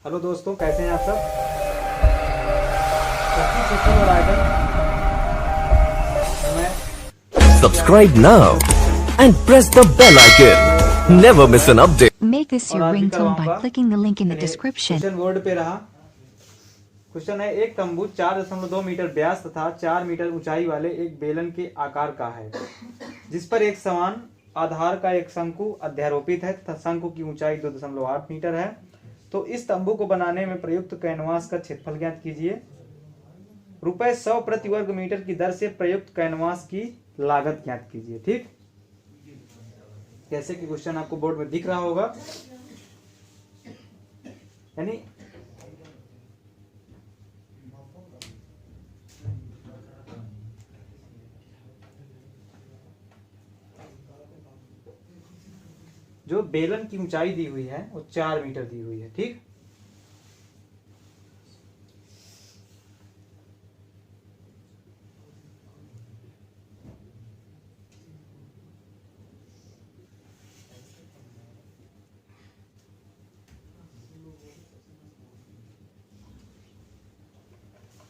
Hello दोस्तों, कैसे हैं आप सब। क्वेश्चन और आइटम मैं Subscribe now and press the bell icon. Never miss an update. Make this और your आज भी ringtone by करवाऊंगा। clicking the link in the चलिए, description. क्वेश्चन बोर्ड पे रहा। क्वेश्चन है, एक तंबू 4.2 मीटर व्यास तथा 4 मीटर ऊंचाई वाले एक बेलन के आकार का है, जिस पर एक समान आधार का एक शंकु अध्यारोपित है तथा शंकु की ऊंचाई 2.8 मीटर है। तो इस तंबू को बनाने में प्रयुक्त कैनवास का क्षेत्रफल ज्ञात कीजिए। ₹100 प्रति वर्ग मीटर की दर से प्रयुक्त कैनवास की लागत ज्ञात कीजिए। ठीक, जैसे कि क्वेश्चन आपको बोर्ड में दिख रहा होगा, यानी जो बेलन की ऊंचाई दी हुई है वो 4 मीटर दी हुई है। ठीक,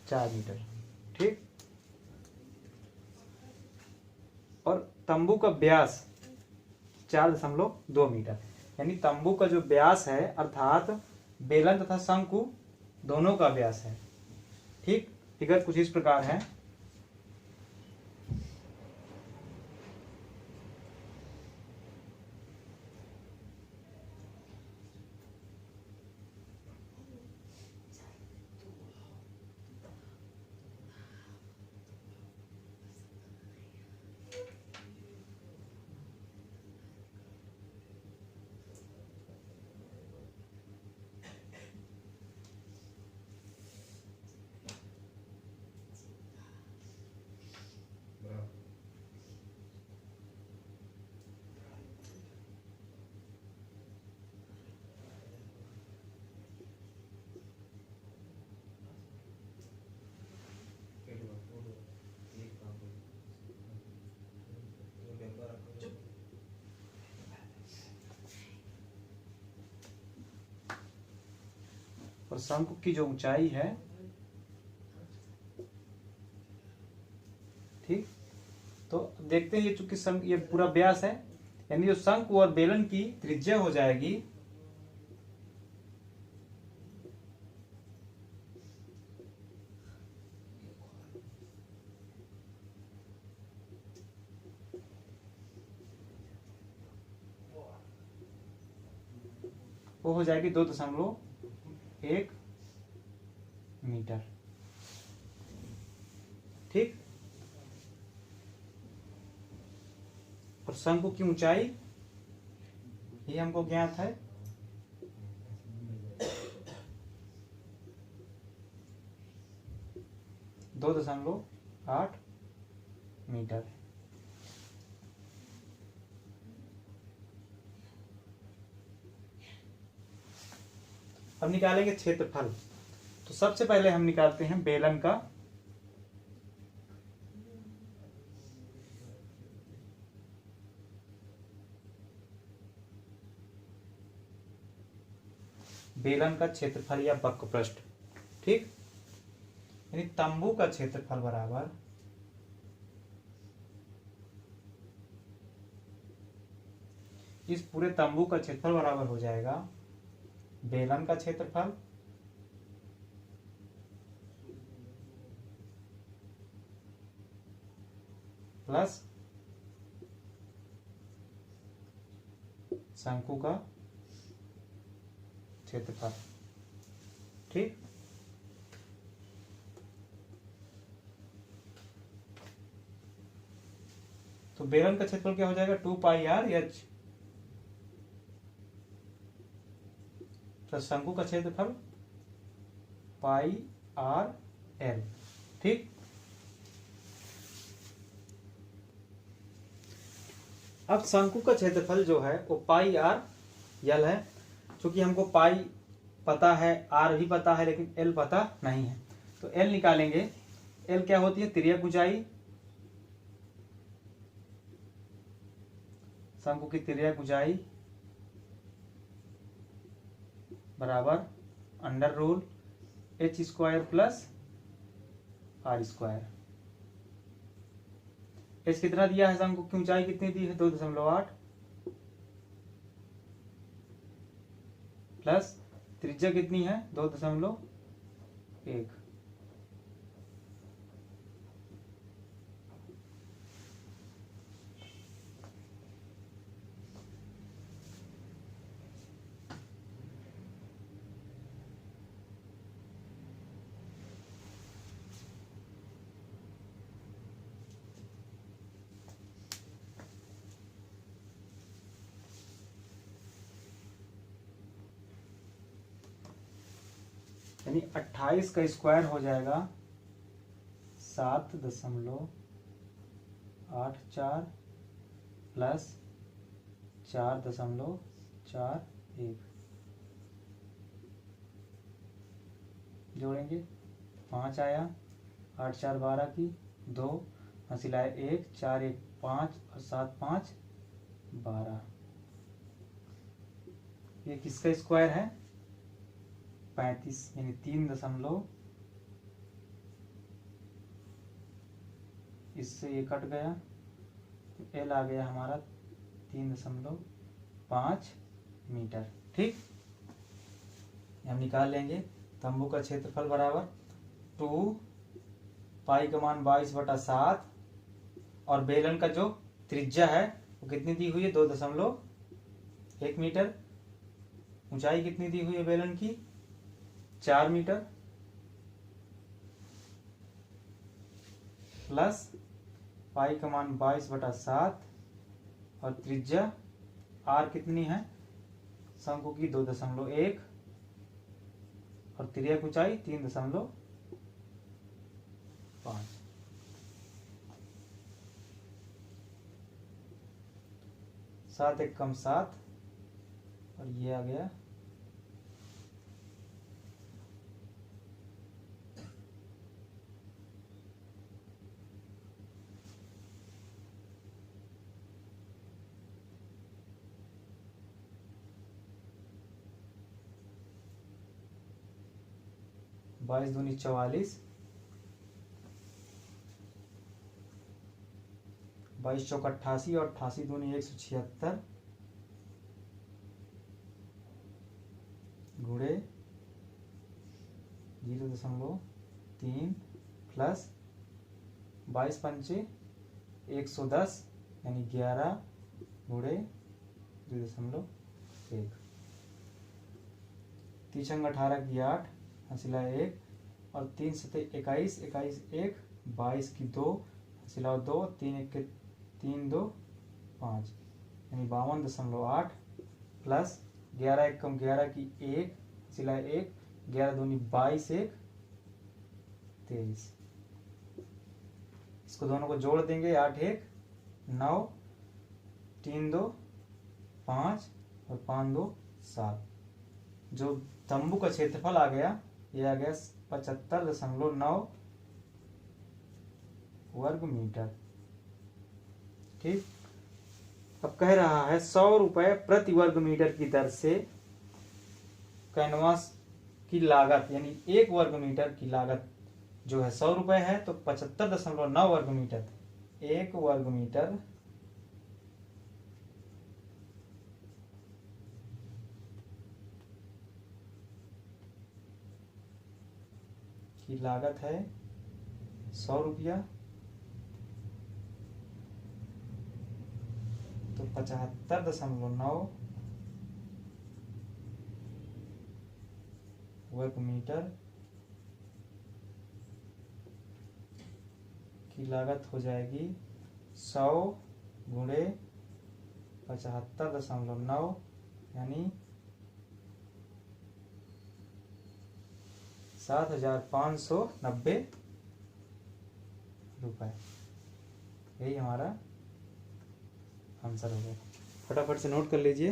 चार मीटर। ठीक, और तंबू का व्यास 4.2 मीटर, यानी तंबू का जो व्यास है अर्थात बेलन तथा शंकु दोनों का व्यास है। ठीक, फिगर कुछ इस प्रकार है। और शंकु की जो ऊंचाई है, ठीक, तो देखते हैं ये चूंकि ये पूरा व्यास है, यानी जो शंकु और बेलन की त्रिज्या हो जाएगी वो हो जाएगी 2.1 मीटर। ठीक, और शंकु की ऊंचाई ये हमको ज्ञात है 2.8 मीटर। अब निकालेंगे क्षेत्रफल। तो सबसे पहले हम निकालते हैं बेलन का क्षेत्रफल या वक्रपृष्ठ। ठीक, यानी तंबू का क्षेत्रफल बराबर इस पूरे तंबू का क्षेत्रफल बराबर हो जाएगा बेलन का क्षेत्रफल प्लस शंकु का क्षेत्रफल। ठीक, तो बेलन का क्षेत्रफल क्या हो जाएगा 2πr/h प्लस शंकु का क्षेत्रफल πr/l। ठीक, अब शंकु का क्षेत्रफल जो है वो πr/l है। क्योंकि हमको पाई पता है, आर भी पता है, लेकिन एल पता नहीं है, तो एल निकालेंगे। एल क्या होती है, तिर्यक ऊंचाई, शंकु की तिर्यक ऊंचाई बराबर under root h square plus r square. H कितना दिया है शंकु की ऊंचाई कितनी दी है 2.8 प्लस त्रिज्या कितनी है 2.1। यानी 28 का स्क्वायर हो जाएगा 7.84 प्लस 4.41 जोड़ेंगे 5 आया, 8 4 12 की 2 हंसिलाए 1 4 1 5 और 7 5 12। ये किसका स्क्वायर है 35 यानी 3 इससे ये कट गया तो एल आ गया हमारा 3.5 मीटर। ठीक, हम निकाल लेंगे तंबू का क्षेत्रफल बराबर 2 पाई का मान 22/7 और बेलन का जो त्रिज्या है वो कितनी दी हुई है 2.1 मीटर। ऊंचाई कितनी दी हुई है बेलन की 4 मीटर प्लस पाई का मान 22/7 और त्रिज्या आर कितनी है शंकु की 2.1 और तिर्यक ऊंचाई 3.5। 7 1 कम 7 और ये आ गया 22 दूनी 44, 22 चौक 88 और 88 दूनी 176 गुणे 0.3 प्लस 22 पंचे 110 यानी 11 गुणे 0.1। 3 छंग 18 की 8 हंसिला 1 और 3 सते 21 21 1 22 की 2 हंसिला 2 3 1 के 3 2 5 यानी 52.8 प्लस 11 1 कम 11 की 1 हंसिला 1 11 दूनी 22 1 23। इसको दोनों को जोड़ देंगे 8 1 9 3 2 5 और 5 2 7। जो तंबू का क्षेत्रफल आ गया ये आ गया 75.9 वर्ग मीटर। ठीक, अब कह रहा है 100 रुपए प्रति वर्ग मीटर की दर से कैनवास की लागत यानी 1 वर्ग मीटर की लागत जो है 100 रुपए है तो 75.9 वर्ग मीटर 1 वर्ग मीटर की लागत है 100 रुपया तो 75.9 वर्ग मीटर की लागत हो जाएगी 100 गुणे 75.9 यानी 7,590 रुपए। यही हमारा आंसर हो गया। फटाफट से नोट कर लीजिए।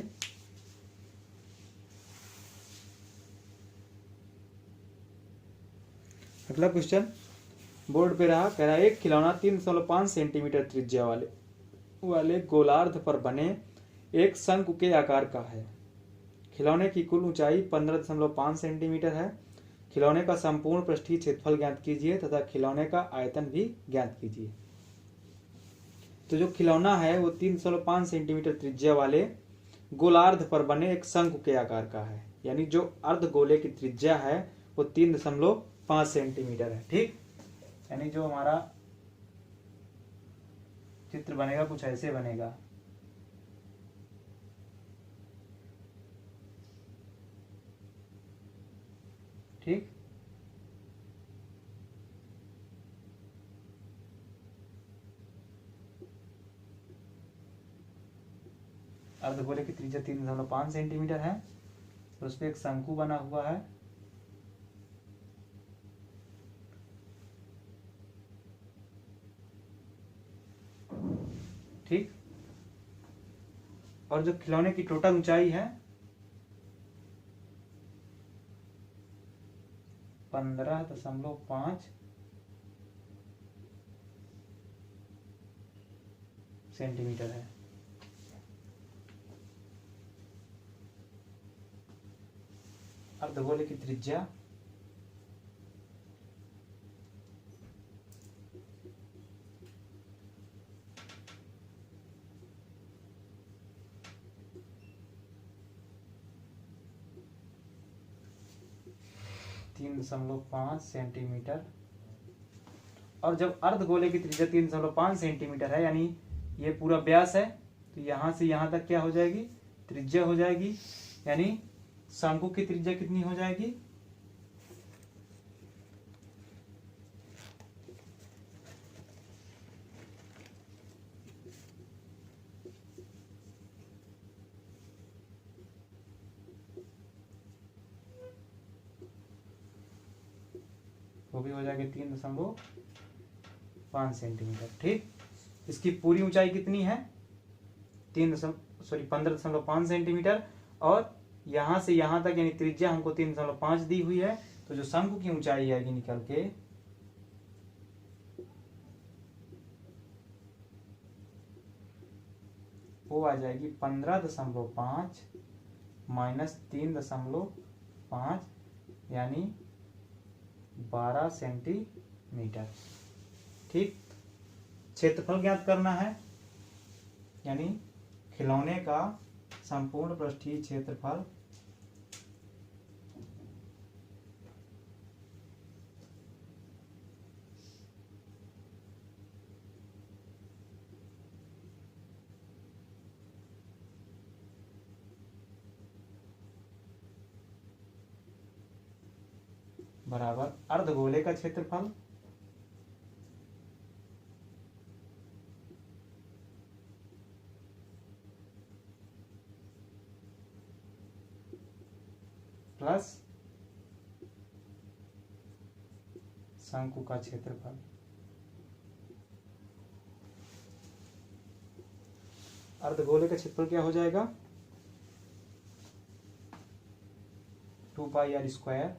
अगला क्वेश्चन बोर्ड पे रहा, कह रहा है एक खिलौना 3.5 सेंटीमीटर त्रिज्या वाले गोलार्ध पर बने एक शंकु के आकार का है। खिलौने की कुल ऊंचाई 15.5 सेंटीमीटर है। खिलौने का संपूर्ण पृष्ठीय क्षेत्रफल ज्ञात कीजिए तथा खिलौने का आयतन भी ज्ञात कीजिए। तो जो खिलौना है वो 3.5 सेंटीमीटर त्रिज्या वाले गोलार्ध पर बने एक शंकु के आकार का है, यानी जो अर्ध गोले की त्रिज्या है वो 3.5 सेंटीमीटर है। ठीक, यानी जो हमारा चित्र बनेगा कुछ ऐसे बनेगा। ठीक, अर्धगोले की त्रिज्या 3.5 सेंटीमीटर है और उस पर एक शंकु बना हुआ है। ठीक, और जो खिलौने की टोटल ऊंचाई है 15.5 सेंटीमीटर है। अर्धगोले की त्रिज्या 3.5 सेंटीमीटर, और जब अर्धगोले की त्रिज्या 3.5 सेंटीमीटर है यानी ये पूरा व्यास है, तो यहां से यहां तक क्या हो जाएगी, त्रिज्या हो जाएगी। यानी शंकु की त्रिज्या कितनी हो जाएगी, वो भी हो जाएगी 3.5 सेंटीमीटर। ठीक, इसकी पूरी ऊंचाई कितनी है 15.5 सेंटीमीटर, और यहां से यहां तक यानी त्रिज्या हमको 3.5 दी हुई है। तो जो शंकु की ऊंचाई आएगी निकल के वो आ जाएगी 15.5 माइनस 3.5 यानी 12 सेंटीमीटर। ठीक, क्षेत्रफल ज्ञात करना है, यानी खिलौने का संपूर्ण पृष्ठीय क्षेत्रफल बराबर अर्धगोले का क्षेत्रफल प्लस शंकु का क्षेत्रफल। अर्धगोले का क्षेत्रफल क्या हो जाएगा 2πr²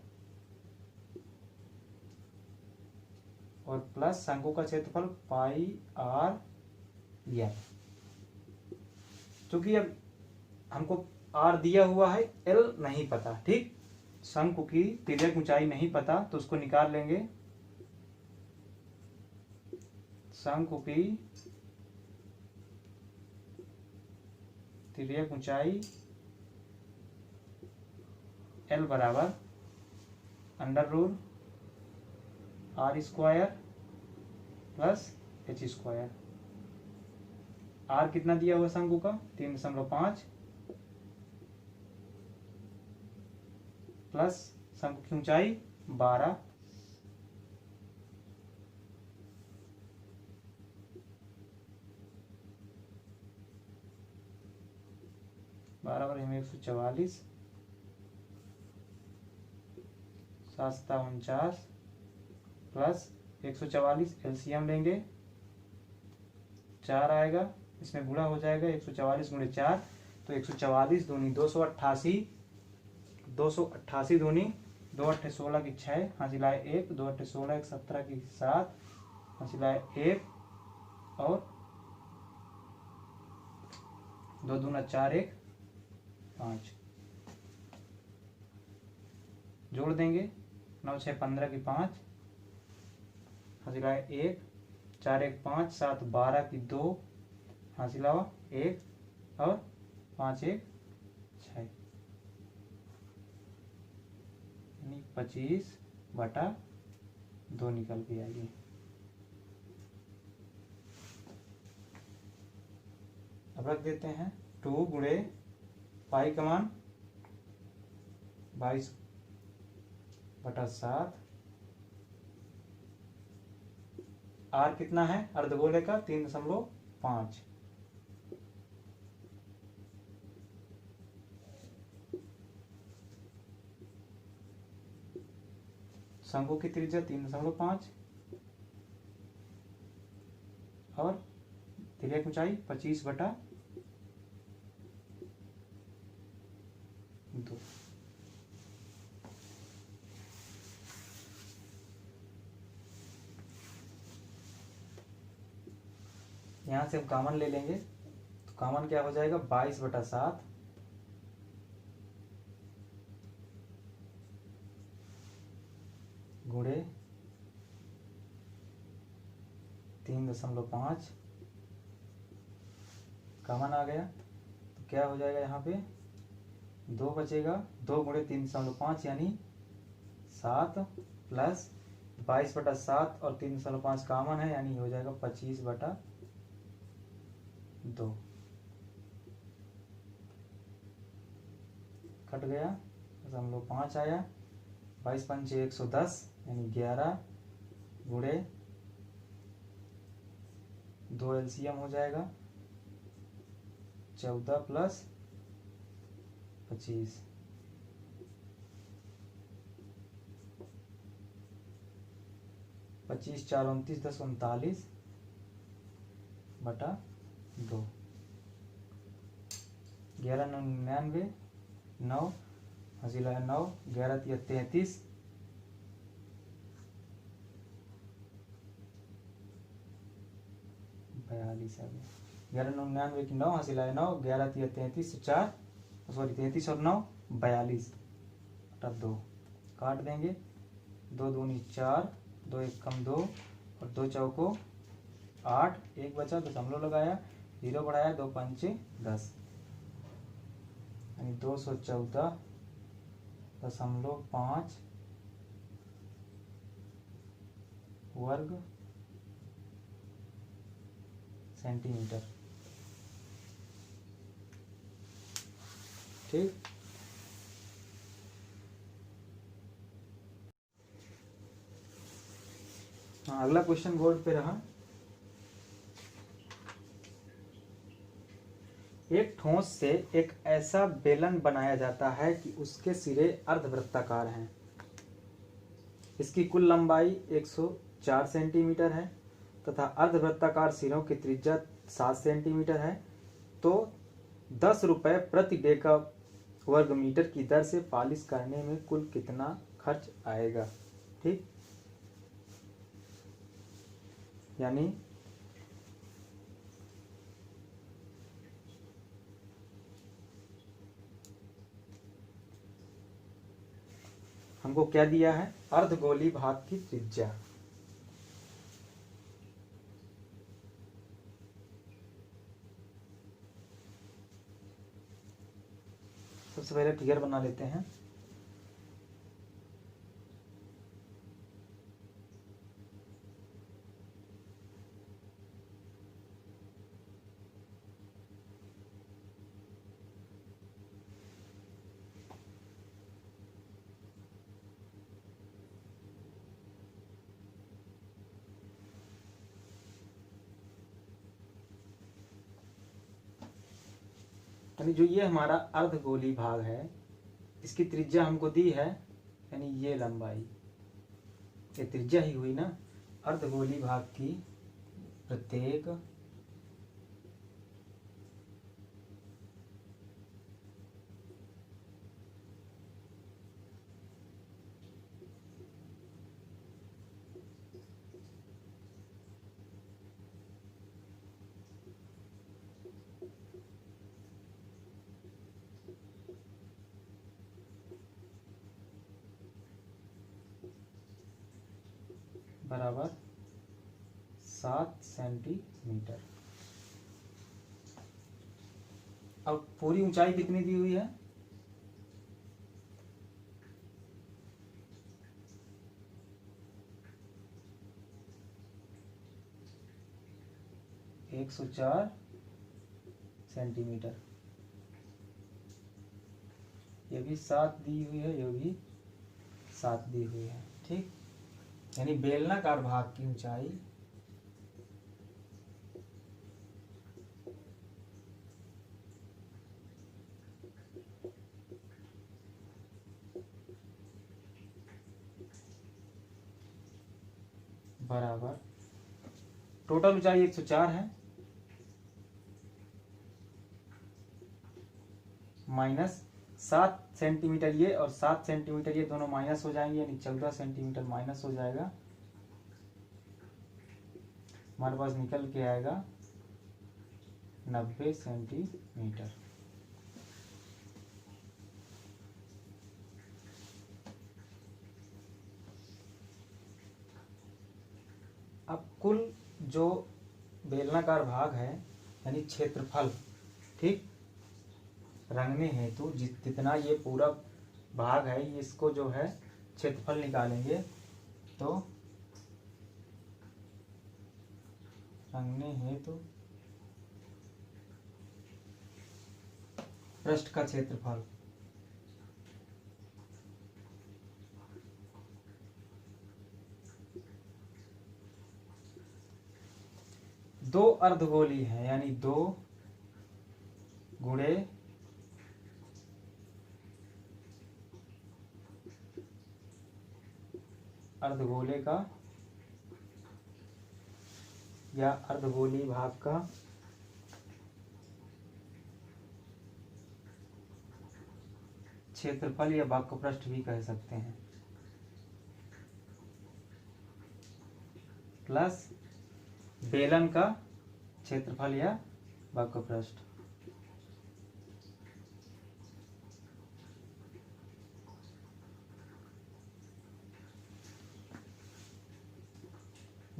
और प्लस शंकु का क्षेत्रफल πr। क्योंकि अब हमको r दिया हुआ है, l नहीं पता। ठीक, शंकु की तिर्यक ऊंचाई नहीं पता तो उसको निकाल लेंगे। शंकु की तिर्यक ऊंचाई l बराबर √r² प्लस h²। r कितना दिया हुआ शंकु का 3.5 प्लस शंकु की ऊंचाई 12 बराबर 144 749 प्लस 144 एलसीएम लेंगे 4 आएगा, इसमें गुणा हो जाएगा 144 गुणे 4 तो 144 दूनी 288 288 दूनी 2 8 16 की 6 हासिल लाए 1 2 8 16 1 17 की 7 हासिल लाए 1 और 2 दूना 4 1 5। जोड़ देंगे, 9 6 15 की 5, हासिल आया 1, 4 1 5, 7 12 की 2, हासिल आवा 1 और 5 1 6, यानी 25/2 निकल के आइए। अब रख देते हैं 2 गुणे पाई का मान 22/7, आर कितना है अर्धगोले का 3.5, शंकु की त्रिज्या 3.5 और त्रिज्या की ऊंचाई 25/2। यहाँ से हम कॉमन ले लेंगे तो कॉमन क्या हो जाएगा 22/7 गुणे 3.5, कॉमन आ गया तो क्या हो जाएगा यहाँ पे 2 बचेगा, 2 गुणे 3.5 यानी 7 प्लस 22/7 और 3.5 कॉमन है यानी हो जाएगा 25/2, कट गया 0.5 आया, 22 पंचे 110 यानी 11 गुणे 2 एलसीएम हो जाएगा 14 प्लस 25, 25 4 29 10 39/2, 11 99 9 हासिल है 9, 11 33, 42 आ गया, 11 99 की 9 हासिल है 9, 11 33 4 सॉरी 33 और 9 42/2, काट देंगे 2 दूनी 4, 2 1 कम 2 और 2 चौको 8, 1 बचा दशमलव लगाया, 0 बढ़ाया 2 पंचे 10 यानी 214.5 वर्ग सेंटीमीटर। ठीक, हाँ अगला क्वेश्चन बोर्ड पे रहा। एक ठोस से एक ऐसा बेलन बनाया जाता है कि उसके सिरे अर्धवृत्ताकार हैं। इसकी कुल लंबाई 104 सेंटीमीटर है तथा अर्धवृत्ताकार सिरों की त्रिज्या 7 सेंटीमीटर है। तो 10 रुपये प्रति डेका वर्ग मीटर की दर से पॉलिश करने में कुल कितना खर्च आएगा। ठीक, यानी हमको क्या दिया है अर्धगोली भाग की त्रिज्या। सबसे पहले फिगर बना लेते हैं। यानी जो ये हमारा अर्धगोली भाग है इसकी त्रिज्या हमको दी है, यानी ये लंबाई ये त्रिज्या ही हुई ना। अर्धगोली भाग की प्रत्येक बराबर 7 सेंटीमीटर। अब पूरी ऊंचाई कितनी दी हुई है? 104 सेंटीमीटर। ये भी 7 दी हुई है, ये भी 7 दी हुई है। ठीक, यानी बेलनाकार भाग की ऊंचाई बराबर टोटल ऊंचाई 104 है माइनस 7 सेंटीमीटर ये और 7 सेंटीमीटर ये दोनों माइनस हो जाएंगे, यानी 14 सेंटीमीटर माइनस हो जाएगा। हमारे पास निकल के आएगा 90 सेंटीमीटर। अब कुल जो बेलनाकार भाग है यानी क्षेत्रफल, ठीक, रंगने हेतु जितना ये पूरा भाग है इसको जो है क्षेत्रफल निकालेंगे तो रंगने हेतु पृष्ठ का क्षेत्रफल दो अर्धगोली है, यानी 2 गुणे अर्धगोले का या अर्धगोली भाग का क्षेत्रफल या भाग को पृष्ठ भी कह सकते हैं, प्लस बेलन का क्षेत्रफल या भाग को पृष्ठ।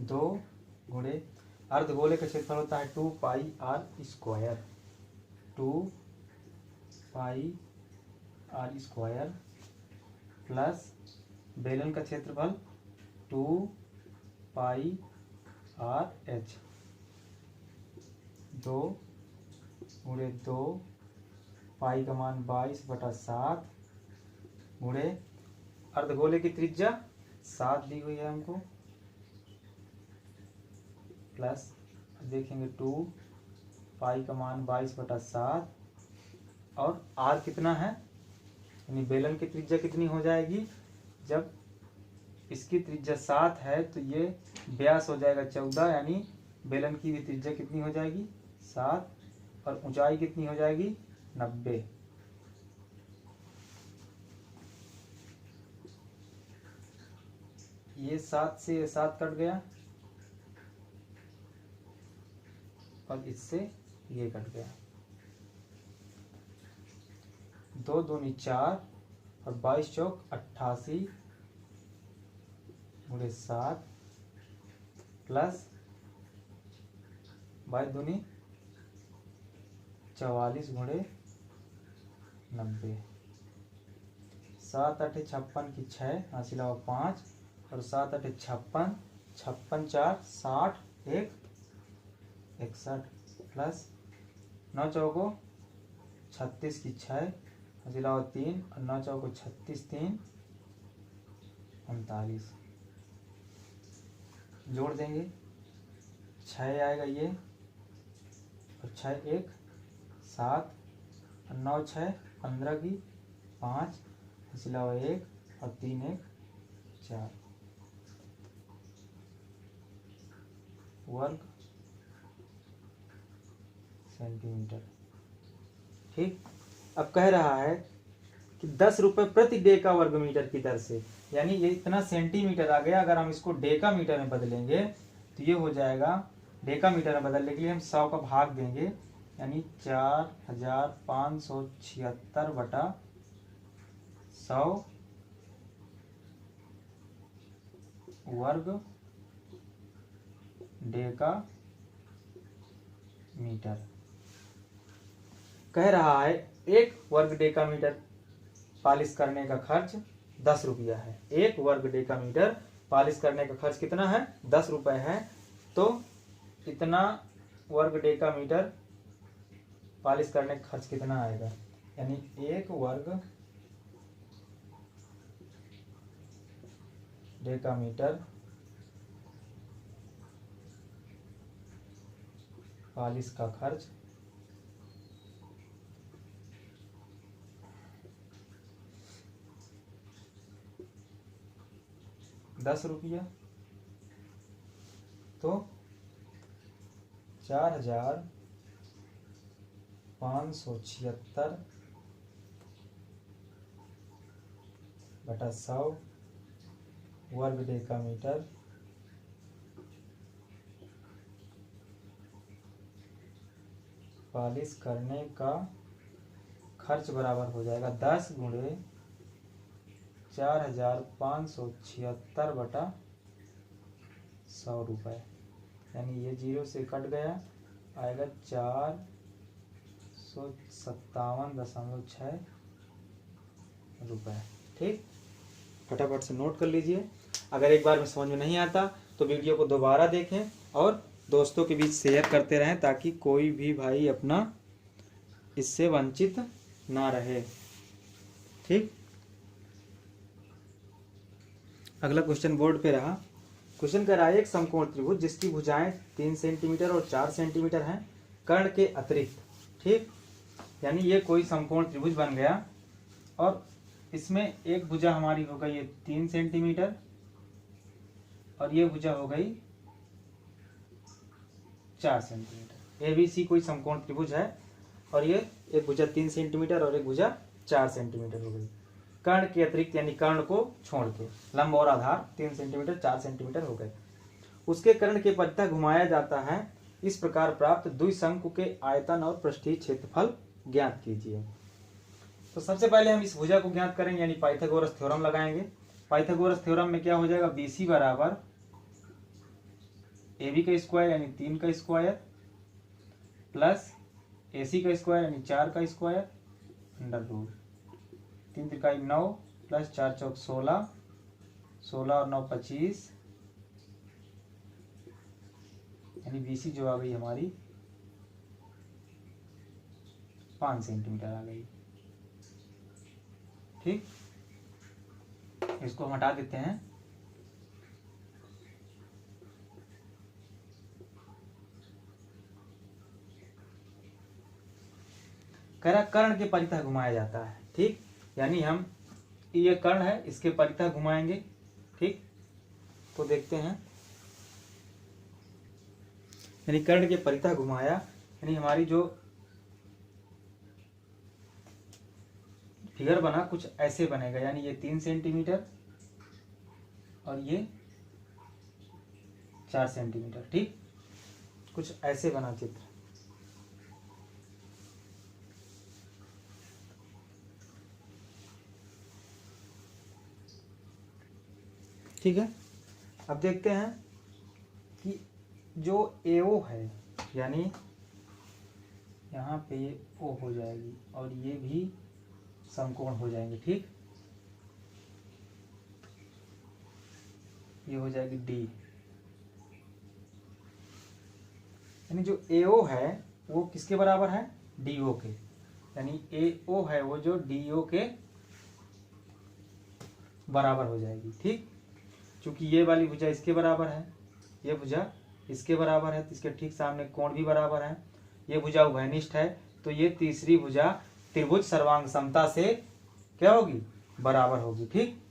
दो गुणे अर्धगोले का क्षेत्रफल होता है 2 pi r square, 2 pi r square plus बेलन का क्षेत्रफल 2 पाई आर एच, 2 गुणे 2 पाई का मान 22/7 गुणे अर्धगोले की त्रिज्या 7 दी हुई है हमको, प्लस देखेंगे 2 पाई का मान 22/7 और आर कितना है, यानी बेलन की त्रिज्या कितनी हो जाएगी, जब इसकी त्रिज्या 7 है तो ये व्यास हो जाएगा 14, यानी बेलन की भी त्रिज्या कितनी हो जाएगी 7 और ऊंचाई कितनी हो जाएगी 90। ये 7 से ये 7 कट गया और इससे ये कट गया, 2 दूनी 4 और 22 चौक 88 गुणे 7 प्लस 22 दूनी 44 गुणे 90, 7 8 56 की 6 हासिल 5 और 7 8 56, 56 4 60 1 61 प्लस 9 चौको 36 की 6 हासिल 3 और 9 चौको 36 3 39, जोड़ देंगे 6 आएगा ये और 6 1 7 और 9 6 15 की 5 हासिल 1 और 3 1 4 वर्ग सेंटीमीटर। ठीक, अब कह रहा है कि 10 रुपये प्रति डेका वर्ग मीटर की दर से, यानी ये इतना सेंटीमीटर आ गया, अगर हम इसको डेका मीटर में बदलेंगे तो ये हो जाएगा, डेका मीटर में बदलने के लिए हम 100 का भाग देंगे, यानी 4576/100 वर्ग डेकामीटर। कह रहा है 1 वर्ग डेकामीटर पॉलिश करने का खर्च 10 रुपया है। 1 वर्ग डेकामीटर पॉलिश करने का खर्च कितना है? 10 रुपये है। तो इतना वर्ग डेकामीटर पॉलिश करने का खर्च कितना आएगा? यानी 1 वर्ग डेकामीटर पॉलिश का खर्च 10 रुपया। तो 4,576 बटा 100 वर्ग डेकामीटर पॉलिश करने का खर्च बराबर हो जाएगा 10 गुणे 4,576 बटा 100 रुपये। यानी ये 0 से कट गया, आएगा 457.6 रुपये। ठीक, फटाफट से नोट कर लीजिए। अगर एक बार में समझ में नहीं आता तो वीडियो को दोबारा देखें और दोस्तों के बीच शेयर करते रहें ताकि कोई भी भाई अपना इससे वंचित ना रहे। ठीक, अगला क्वेश्चन बोर्ड पे रहा। क्वेश्चन कह रहा है एक समकोण त्रिभुज जिसकी भुजाएं 3 सेंटीमीटर और 4 सेंटीमीटर हैं कर्ण के अतिरिक्त। ठीक, यानी ये कोई समकोण त्रिभुज बन गया और इसमें एक भुजा हमारी हो गई 3 सेंटीमीटर और ये भुजा हो गई 4 सेंटीमीटर। ABC कोई समकोण त्रिभुज है और ये एक भुजा 3 सेंटीमीटर और एक भुजा 4 सेंटीमीटर हो गई कर्ण के अतिरिक्त, यानी कर्ण को छोड़ के। लंब और आधार 3 सेंटीमीटर 4 सेंटीमीटर हो गए। उसके कर्ण के परितः घुमाया जाता है। इस प्रकार प्राप्त द्विशंकु के आयतन और पृष्ठीय क्षेत्रफल ज्ञात कीजिए। तो सबसे पहले हम इस भुजा को ज्ञात करेंगे, यानी पाइथागोरस थ्योरम लगाएंगे। पाइथागोरस थ्योरम में क्या हो जाएगा? BC बराबर AB का स्क्वायर यानी 3 का स्क्वायर प्लस AC का स्क्वायर यानी 4 का स्क्वायर अंडर रूट 3 त्रिकाई 9 प्लस 4 चौक 16, 16 और 9 25, यानी BC जो आ गई हमारी 5 सेंटीमीटर आ गई। ठीक, इसको हम हटा देते हैं। कह रहा कर्ण के परितः घुमाया जाता है। ठीक, यानी हम ये कर्ण है इसके परितः घुमाएंगे। ठीक, तो देखते हैं, यानी कर्ण के परितः घुमाया यानी हमारी जो फिगर बना कुछ ऐसे बनेगा। यानी ये 3 सेंटीमीटर और ये 4 सेंटीमीटर। ठीक, कुछ ऐसे बना चित्र। ठीक है, अब देखते हैं कि जो AO है, यानी यहाँ पे ये O हो जाएगी और ये भी समकोण हो जाएंगे। ठीक, ये हो जाएगी D, यानी जो AO है वो किसके बराबर है? DO के। यानी AO है वो जो DO के बराबर हो जाएगी। ठीक, क्योंकि ये वाली भुजा इसके बराबर है, ये भुजा इसके बराबर है, तो इसके ठीक सामने कोण भी बराबर है। ये भुजा उभयनिष्ठ है, तो ये तीसरी भुजा त्रिभुज सर्वांग समता से क्या होगी? बराबर होगी। ठीक,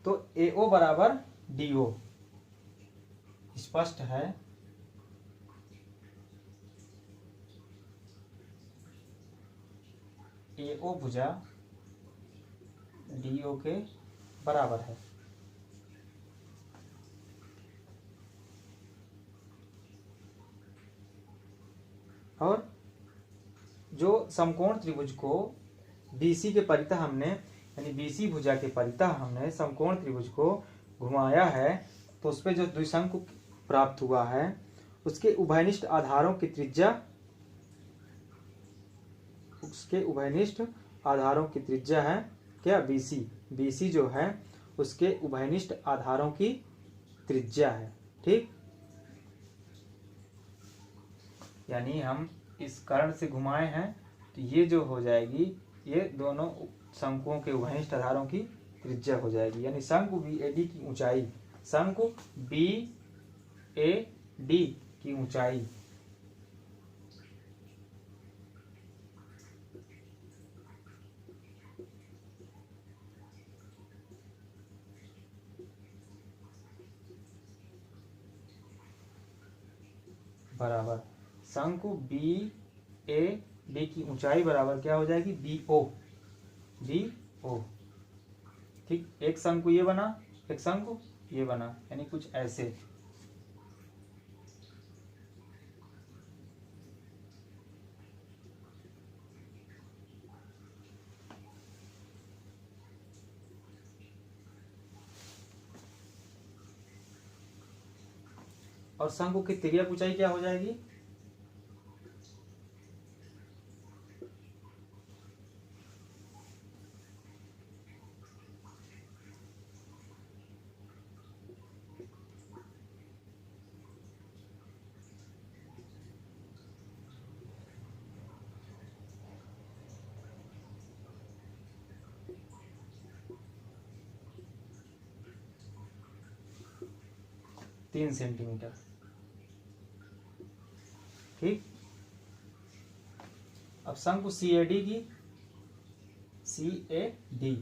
तो AO बराबर DO स्पष्ट है। AO भुजा DO के बराबर है। और जो समकोण त्रिभुज को BC के परितः हमने, यानी BC भुजा के परितः हमने समकोण त्रिभुज को घुमाया है, तो उस पे जो द्विशंकु प्राप्त हुआ है उसके उभयनिष्ठ आधारों की त्रिज्या है क्या, BC। BC जो है उसके उभयनिष्ठ आधारों की त्रिज्या है। ठीक, यानी हम इस कर्ण से घुमाए हैं तो ये जो हो जाएगी, ये दोनों शंकुओं के उभयनिष्ठ आधारों की त्रिज्या हो जाएगी। यानी शंकु BAD की ऊंचाई, शंकु BAD की ऊंचाई बराबर शंकु BAD की ऊंचाई बराबर क्या हो जाएगी, BO। ठीक, एक शंकु ये बना, एक शंकु ये बना, यानी कुछ ऐसे। और शंकु की तिर्यक ऊंचाई क्या हो जाएगी, तीन सेंटीमीटर। ठीक, अब शंकु CAD की CAD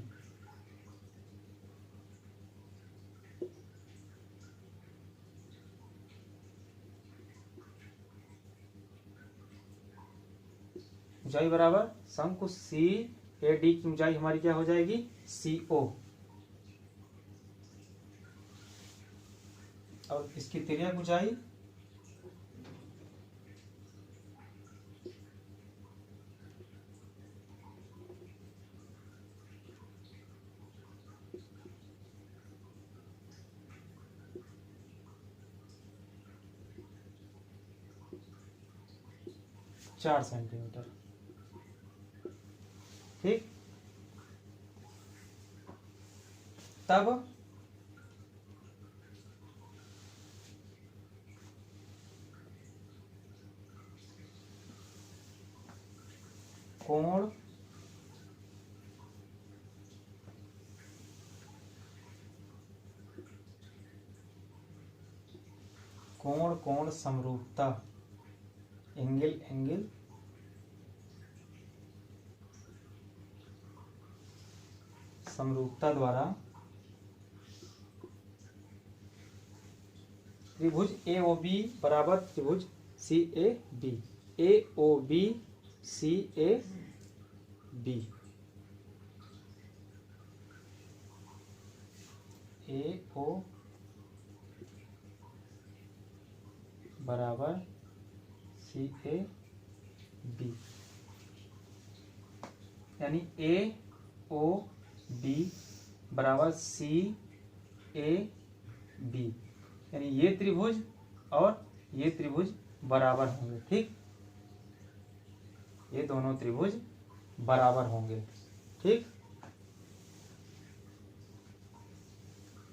ऊंचाई बराबर शंकु CAD की ऊंचाई हमारी क्या हो जाएगी, CO। और इसकी तिर्यक ऊंचाई चार सेंटीमीटर। ठीक, तब कोण कोण समरूपता, एंगल समरूपता द्वारा त्रिभुज AOB बराबर त्रिभुज CAB, AOB CAB, AO बराबर CAB, यानी AOB बराबर CAB, यानी ये त्रिभुज और ये त्रिभुज बराबर होंगे। ठीक, ये दोनों त्रिभुज बराबर होंगे। ठीक,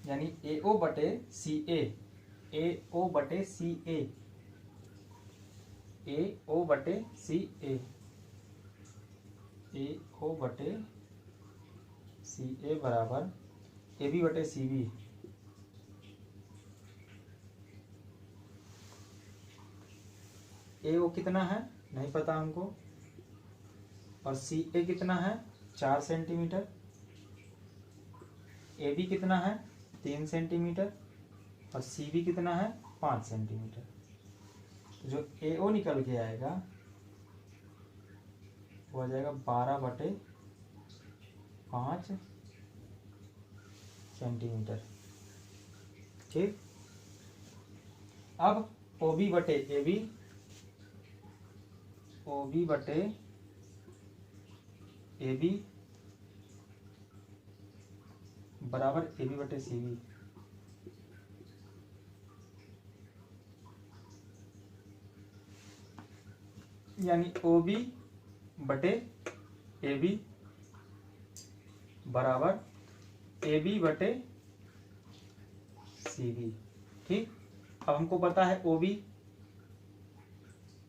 यानी AO बटे CA, AO बटे CA, AO बटे CA, AO बटे CA बराबर AB बटे CB। AO कितना है नहीं पता हमको, और CA कितना है 4 सेंटीमीटर, AB कितना है 3 सेंटीमीटर, और CB कितना है 5 सेंटीमीटर। तो जो AO निकल के आएगा वो आ जाएगा 12/5 सेंटीमीटर। ठीक, अब OB बटे AB, OB बटे AB बराबर AB बटे CB। यानी OB बटे AB बराबर AB बटे CB। ठीक, अब हमको पता है OB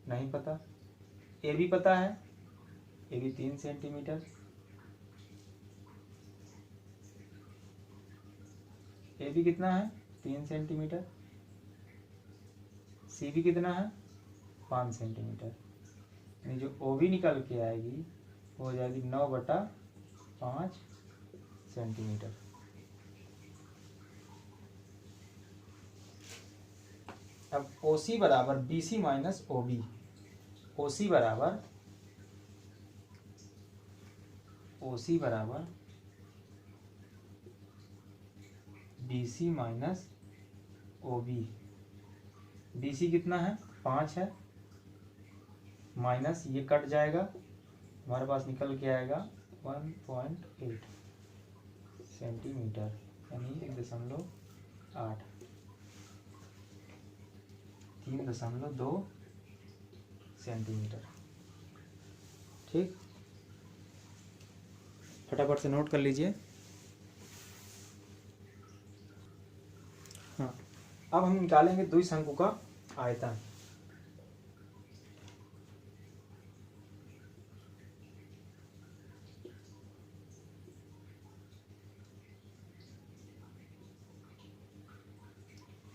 नहीं पता, AB पता है, AB 3 सेंटीमीटर, AB कितना है 3 सेंटीमीटर, CB कितना है 5 सेंटीमीटर, यानी जो OB निकल के आएगी वो हो जाएगी 9/5 सेंटीमीटर। अब OC बराबर BC माइनस OB, OC बराबर BC माइनस OB। BC कितना है 5 है, माइनस ये कट जाएगा, हमारे पास निकल के आएगा 1.8 सेंटीमीटर, यानी 1.8 3.2 सेंटीमीटर। ठीक, फटाफट से नोट कर लीजिए। हाँ, अब हम निकालेंगे द्विशंकु का आयतन।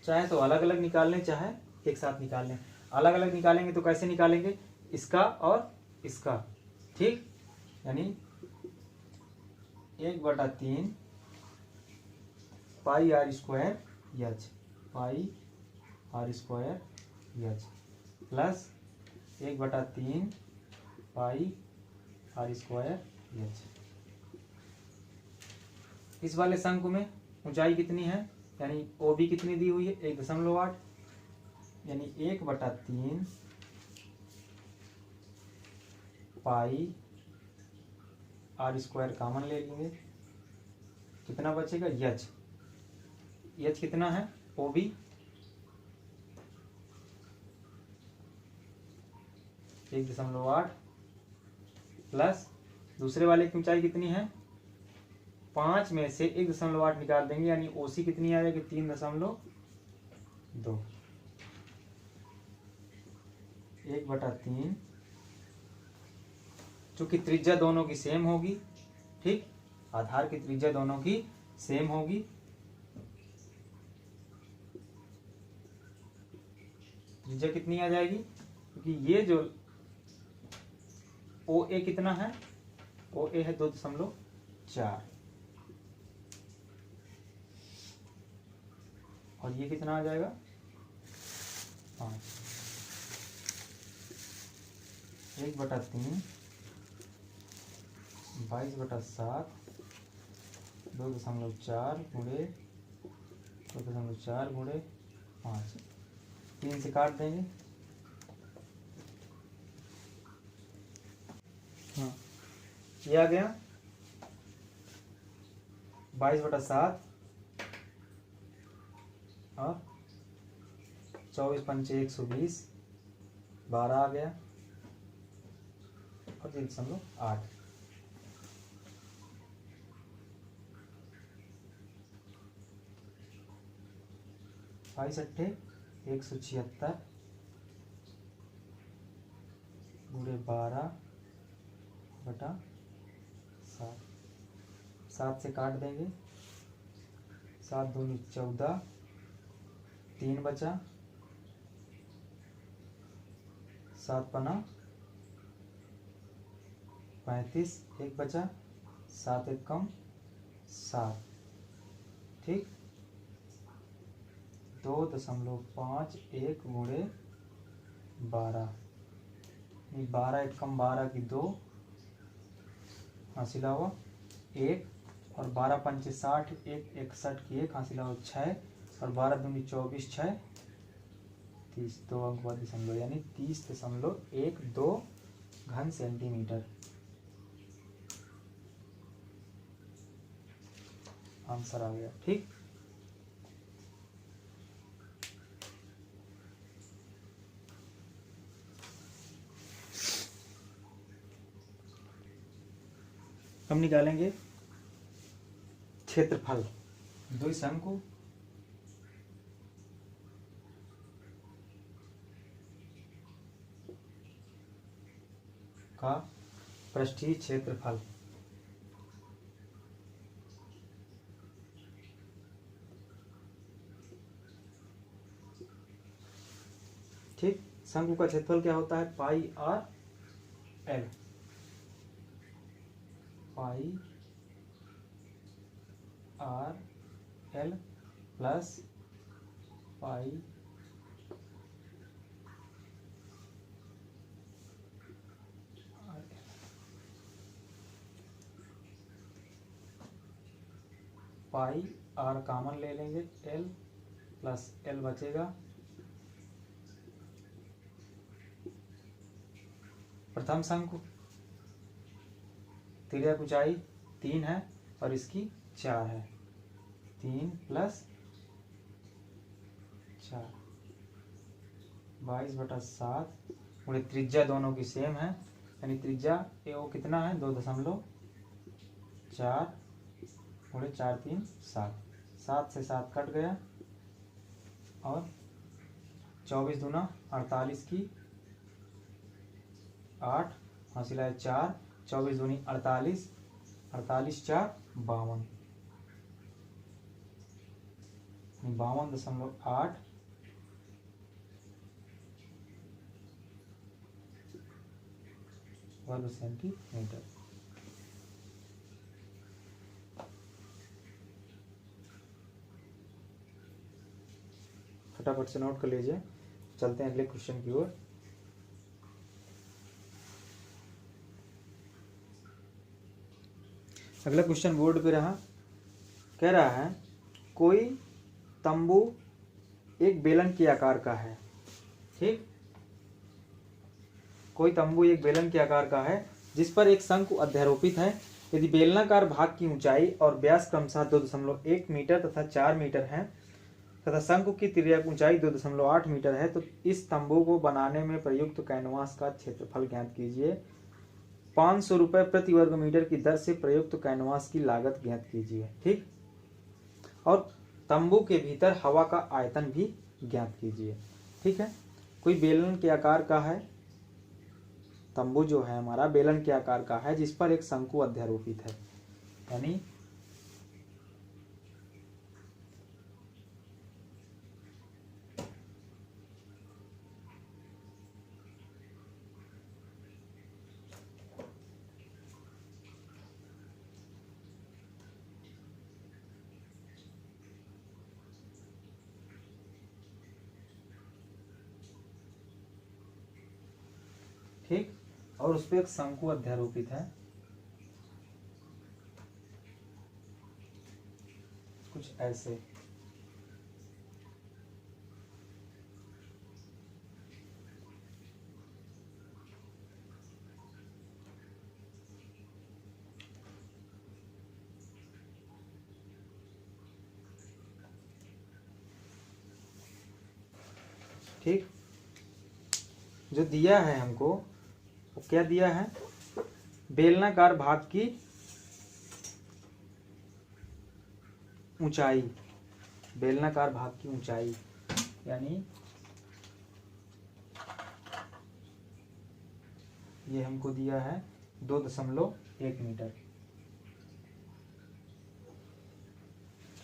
चाहे तो अलग अलग निकाल लें, चाहे एक साथ निकाल लें। अलग अलग निकालेंगे तो कैसे निकालेंगे, इसका और इसका। ठीक, यानी 1/3 पाई r स्क्वायर एच, पाई r स्क्वायर एच प्लस 1/3 पाई r स्क्वायर एच। इस वाले शंकु में ऊंचाई कितनी है, यानी OB कितनी दी हुई है 1.8, यानी 1/3 पाई r स्क्वायर कॉमन ले लेंगे, कितना बचेगा एच। एच कितना है OB 1.8 प्लस दूसरे वाले की ऊंचाई कितनी है 5 में से 1.8 निकाल देंगे, यानी OC कितनी आ जाएगी 3.2। 1/3, चूंकि त्रिज्या दोनों की सेम होगी। ठीक, आधार की त्रिज्या दोनों की सेम होगी, त्रिज्या कितनी आ जाएगी, क्योंकि ये जो OA कितना है, OA है 2.4 और ये कितना आ जाएगा 5। 1/3 22/7 2.4 गुणे 2.4 गुणे 5, 3 से काट देंगे। हाँ, ये आ गया 22/7 और 24 पंचे 120, 12 आ गया और 3.8। बाईस अट्ठे 176 गुणे 12/7, 7 से काट देंगे, 7 दूनी 14, 3 बचा, 7 पना 35, 1 बचा, 7 एक कम 7। ठीक, 2.51 गुणे 12, 12 एक कम 12 की 2, हासिला हुआ 1 और 12 पंचे 60, 1 61 की 1 हासिला हुआ 6 और 12 दूनी 24, 6 30, 2 अंक बाद दशमलव, यानी 30.12 घन सेंटीमीटर आंसर आ गया। ठीक, हम निकालेंगे क्षेत्रफल द्विशंकु का पृष्ठीय क्षेत्रफल। ठीक, शंकु का क्षेत्रफल क्या होता है? Pi r l. Pi r l plus pi r l. Pi r common ले लेंगे, एल प्लस एल बचेगा। प्रथम शंकु तिर्यक ऊंचाई 3 है और इसकी 4 है। 3 प्लस 4 22/7 मुझे त्रिज्या दोनों की सेम है, यानी त्रिज्या वो कितना है? 2.4 मुझे 4 3 7। 7 से 7 कट गया और 24 दूना 48 की 8 हासिल है 4। 24 दूनी 48, 48 4 52, 52.8 वर्ग सेंटीमीटर। फटाफट से नोट कर लीजिए, चलते हैं अगले क्वेश्चन की ओर। अगला क्वेश्चन बोर्ड पे रहा, कह रहा है कोई तंबू एक बेलन के आकार का है। ठीक, कोई तंबू एक बेलन के आकार का है जिस पर एक शंकु अध्यारोपित है। यदि बेलनाकार भाग की ऊंचाई और व्यास क्रमशः 2.1 मीटर तथा 4 मीटर है तथा शंकु की तिर्यक ऊंचाई 2.8 मीटर है, तो इस तंबू को बनाने में प्रयुक्त कैनवास का क्षेत्रफल ज्ञात कीजिए। 500 रुपये प्रति वर्ग मीटर की दर से प्रयुक्त कैनवास की लागत ज्ञात कीजिए। ठीक, और तंबू के भीतर हवा का आयतन भी ज्ञात कीजिए। ठीक है, कोई बेलन के आकार का है, तंबू जो है हमारा बेलन के आकार का है जिस पर एक शंकु अध्यारोपित है, यानी ठीक, और उस पर एक शंकु अध्यारोपित है। कुछ ऐसे ठीक, जो दिया है हमको वो क्या दिया है? बेलनाकार भाग की ऊंचाई, बेलनाकार भाग की ऊंचाई यानी ये हमको दिया है 2.1 मीटर।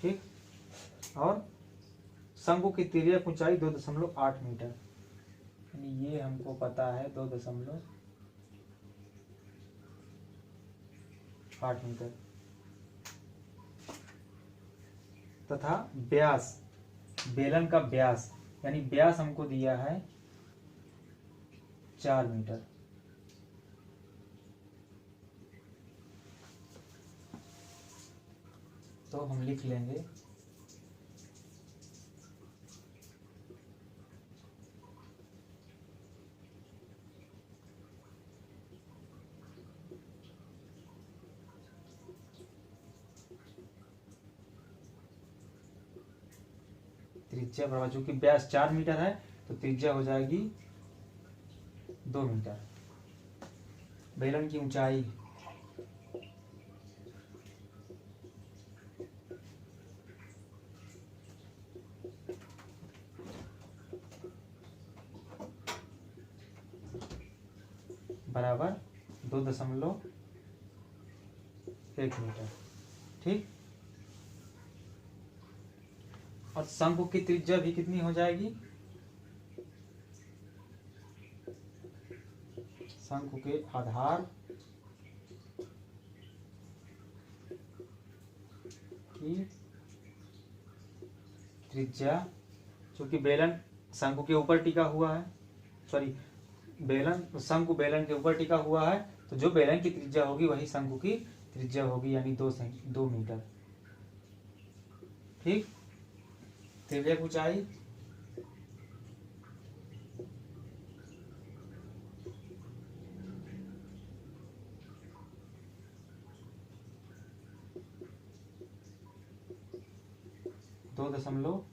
ठीक, और शंकु की तिर्यक ऊंचाई 2.8 मीटर, यानी ये हमको पता है 2.8 मीटर तथा व्यास, बेलन का व्यास यानी व्यास हमको दिया है 4 मीटर। तो हम लिख लेंगे त्रिज्या बराबर, चूंकि व्यास 4 मीटर है तो त्रिज्या हो जाएगी 2 मीटर। बेलन की ऊंचाई बराबर 2.1 मीटर। ठीक, और शंकु की त्रिज्या भी कितनी हो जाएगी? शंकु के आधार की त्रिज्या, चूंकि बेलन शंकु के ऊपर टिका हुआ है, सॉरी शंकु बेलन के ऊपर टिका हुआ है, तो जो बेलन की त्रिज्या होगी वही शंकु की त्रिज्या होगी, यानी 2 मीटर। ठीक, तिर्यक ऊंचाई दो दशमलव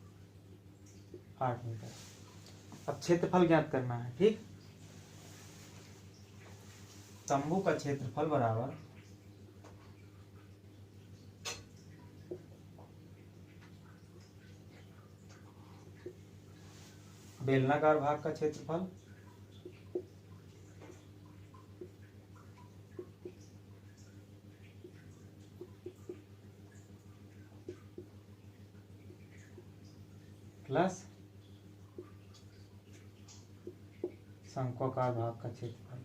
8 मीटर। अब क्षेत्रफल ज्ञात करना है। ठीक, तंबू का क्षेत्रफल बराबर बेलनाकार भाग का क्षेत्रफल प्लस शंक्वाकार भाग का क्षेत्रफल।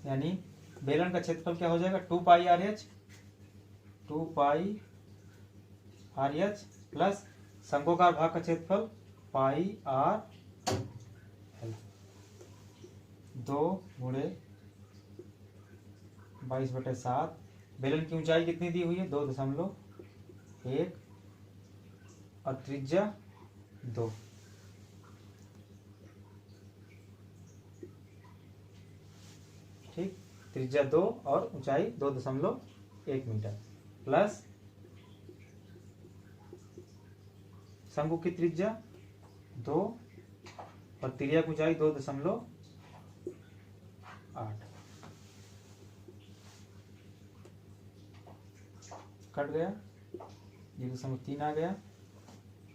यानी बेलन का क्षेत्रफल क्या हो जाएगा? 2 पाई आर एच प्लस शंक्वाकार भाग का क्षेत्रफल पाई आर एल, 2 गुणे 22/7। बेलन की ऊंचाई कितनी दी हुई है? 2.1 और त्रिज्या 2। ठीक, त्रिज्या 2 और ऊंचाई 2.1 मीटर प्लस शंकु की त्रिज्या 2 और तिर्यक ऊंचाई 2.8। कट गया, 0.3 आ गया,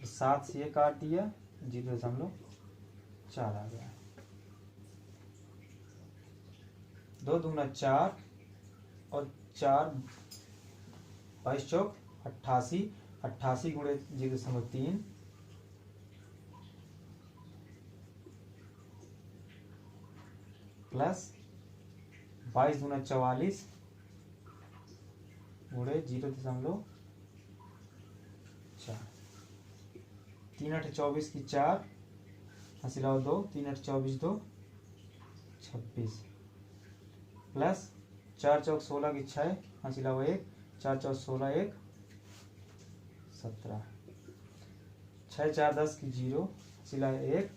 7 से ये काट दिया, 0.4 आ गया। 2 दूना 4 और 4 22 चौक 88, 88 गुणे 0.3 प्लस 22 दूना 44 गुणे 0.4। 3 8 24 की 4, हंसी लाओ 2, 3 8 24 2 26 प्लस 4 चौक 16 की 6, हंसी लाओ 1, 4 चौक 16 1 17, 6 4 10 की 0, हंसी लाओ 1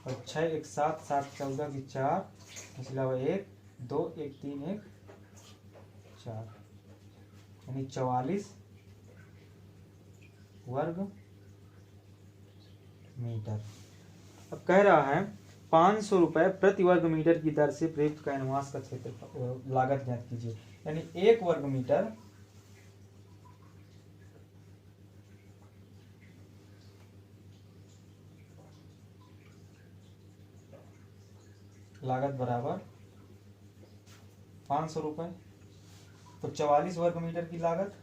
और 6 1 7 7 14 की 4, हंसी लाओ 1 2 1 3 1 4, यानी 44 वर्ग मीटर। अब कह रहा है 500 रुपए प्रति वर्ग मीटर की दर से प्रयुक्त कैनवास का क्षेत्र लागत ज्ञात कीजिए। यानी 1 वर्ग मीटर लागत बराबर 500 रुपए, तो 44 वर्ग मीटर की लागत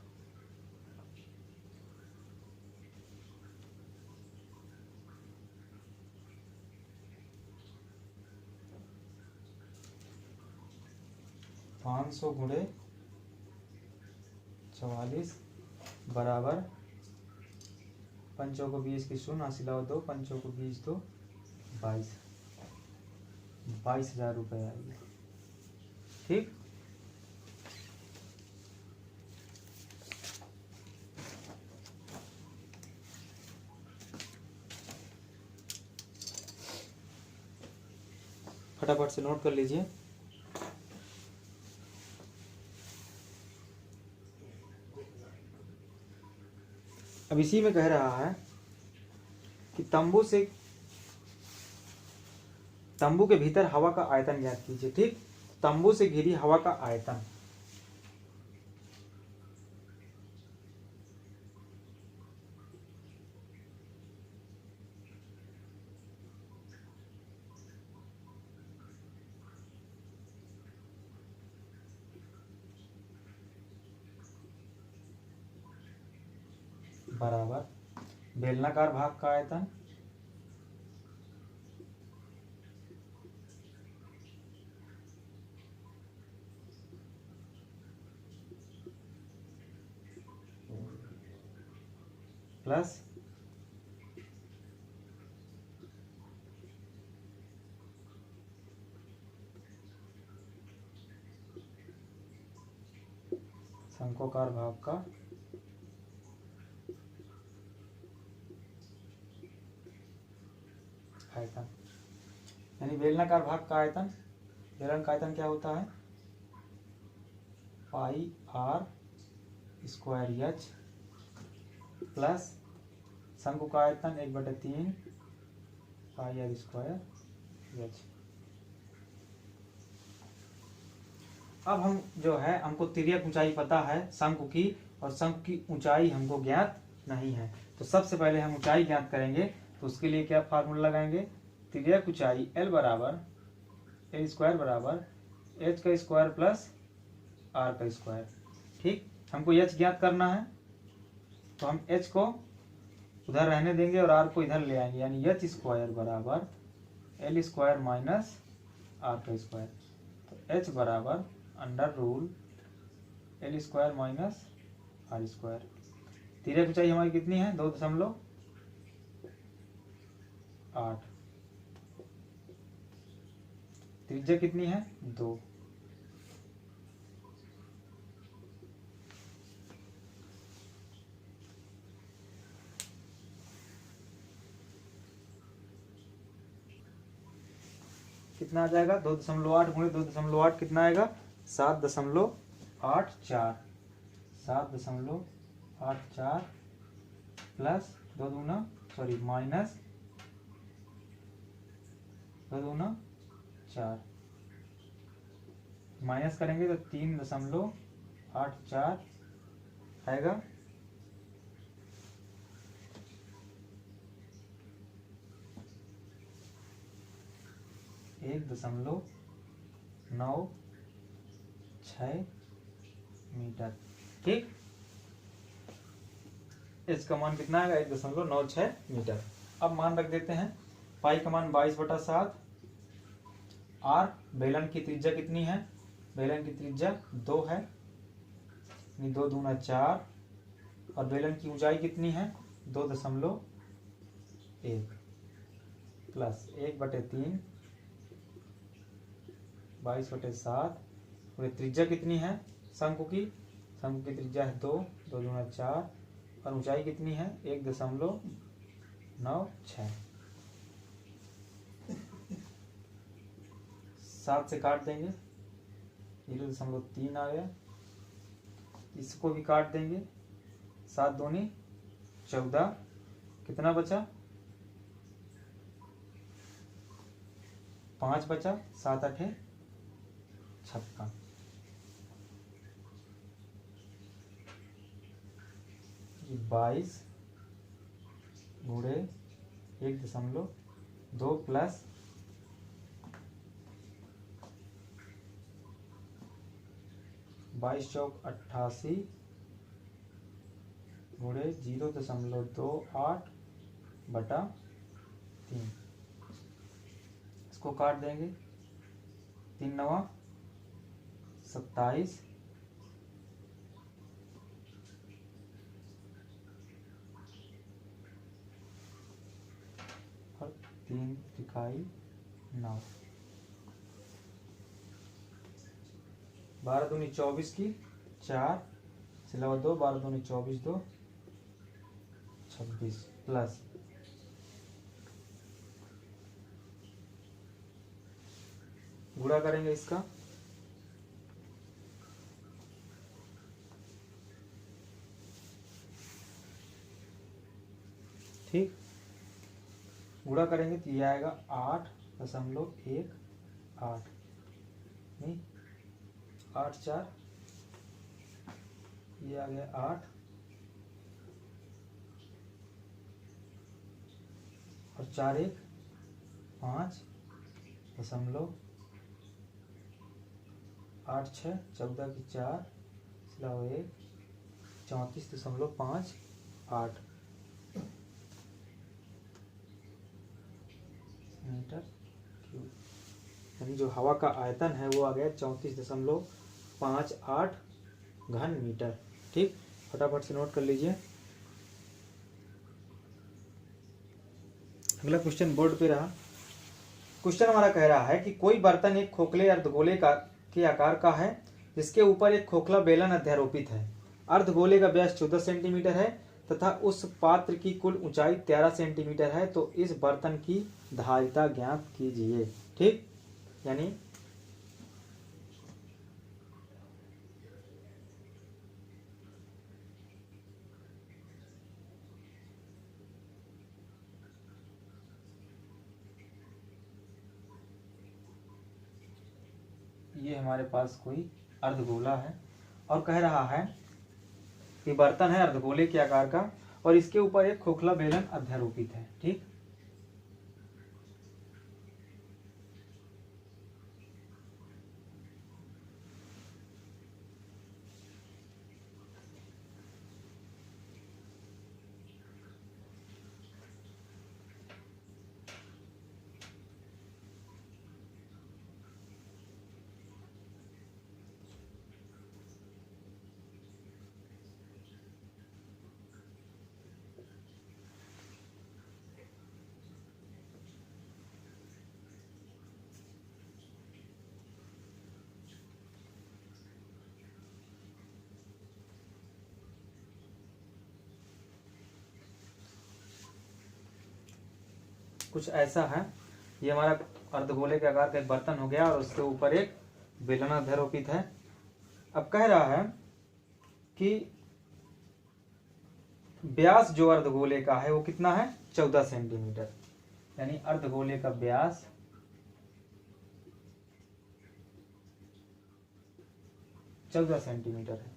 $500 गुणे 44 बराबर 5 को 20 की 0, हासिल 2, 5 को 20 2 22,000 रुपये आएगी। ठीक, फटाफट से नोट कर लीजिए। अब इसी में कह रहा है कि तंबू के भीतर हवा का आयतन ज्ञात कीजिए। ठीक, तंबू से घिरी हवा का आयतन बराबर बेलनाकार भाग का आयतन प्लस शंक्वाकार भाग का आयतन। यानी बेलनाकार भाग का आयतन, बेलन का आयतन क्या होता है, pi r square H plus शंकु का आयतन 1/3 पाई आर स्क्वायर एच। अब हम जो है हमको तिर्यक ऊंचाई पता है शंकु की, और शंकु की ऊंचाई हमको ज्ञात नहीं है। तो सबसे पहले हम ऊंचाई ज्ञात करेंगे, तो उसके लिए क्या फार्मूला लगाएंगे, तिर्यक ऊंचाई L बराबर L स्क्वायर बराबर h का स्क्वायर प्लस r का स्क्वायर। ठीक, हमको h ज्ञात करना है, तो हम h को उधर रहने देंगे और r को इधर ले आएंगे, यानी h स्क्वायर बराबर L स्क्वायर माइनस r का स्क्वायर। तो h बराबर under root L square minus r square. तिर्यक ऊंचाई हमारी कितनी है, 2.8। त्रिज्या कितनी है, 2। कितना आ जाएगा, 2.8 गुणे 2.8 कितना आएगा, 7.84। 7.84 प्लस 2 दूना माइनस 2 दूना 4, माइनस करेंगे तो 3.84 आएगा। एक 1.96 मीटर। ठीक, इसका मान कितना आएगा, 1.96 मीटर। अब मान रख देते हैं, पाई का मान 22/7। आर बेलन की त्रिज्या कितनी है, बेलन की त्रिज्या 2 है, 2 दूना 4, और बेलन की ऊंचाई कितनी है, 2.1 प्लस 1/3 22/7। और त्रिज्या कितनी है शंकु की, शंकु की त्रिज्या है 2, 2 दूना 4, और ऊंचाई कितनी है 1.96। 7 से काट देंगे, 0.3 आ गया। इसको भी काट देंगे, 7 दूनी 14, कितना बचा, 5 बचा, 7 8 56। ये 22 गुणे 1.2 प्लस 22 चौक 88 गुणे 0.28/3। इसको काट देंगे, 3 9 27, और 3 इकाई 9, 12 दूनी 24 की 4 सिलावा 2, 12 दूनी 24 2 26 प्लस गुणा करेंगे इसका, ठीक, गुणा करेंगे तो ये आएगा 8.18 नहीं 8 4, ये आ गया 8 और 4 1 5.86 14 की 4 1 34.58 मीटर क्यूब, यानी जो हवा का आयतन है वो आ गया 34.58 घन मीटर। ठीक, फटाफट से नोट कर लीजिए। अगला क्वेश्चन बोर्ड पे रहा। क्वेश्चन हमारा कह रहा है कि कोई बर्तन एक खोखले अर्धगोले का के आकार का है जिसके ऊपर एक खोखला बेलन अध्यारोपित है। अर्धगोले का व्यास 14 सेंटीमीटर है तथा उस पात्र की कुल ऊंचाई 13 सेंटीमीटर है, तो इस बर्तन की धारिता ज्ञात कीजिए। ठीक, यानी ये हमारे पास कोई अर्धगोला है और कह रहा है कि बर्तन है अर्धगोले के आकार का और इसके ऊपर एक खोखला बेलन अध्यारोपित है। ठीक, कुछ ऐसा है। ये हमारा अर्धगोले के आकार का एक बर्तन हो गया और उसके ऊपर एक बेलन अध्यारोपित है। अब कह रहा है कि व्यास जो अर्धगोले का है वो कितना है, 14 सेंटीमीटर, यानी अर्धगोले का व्यास 14 सेंटीमीटर है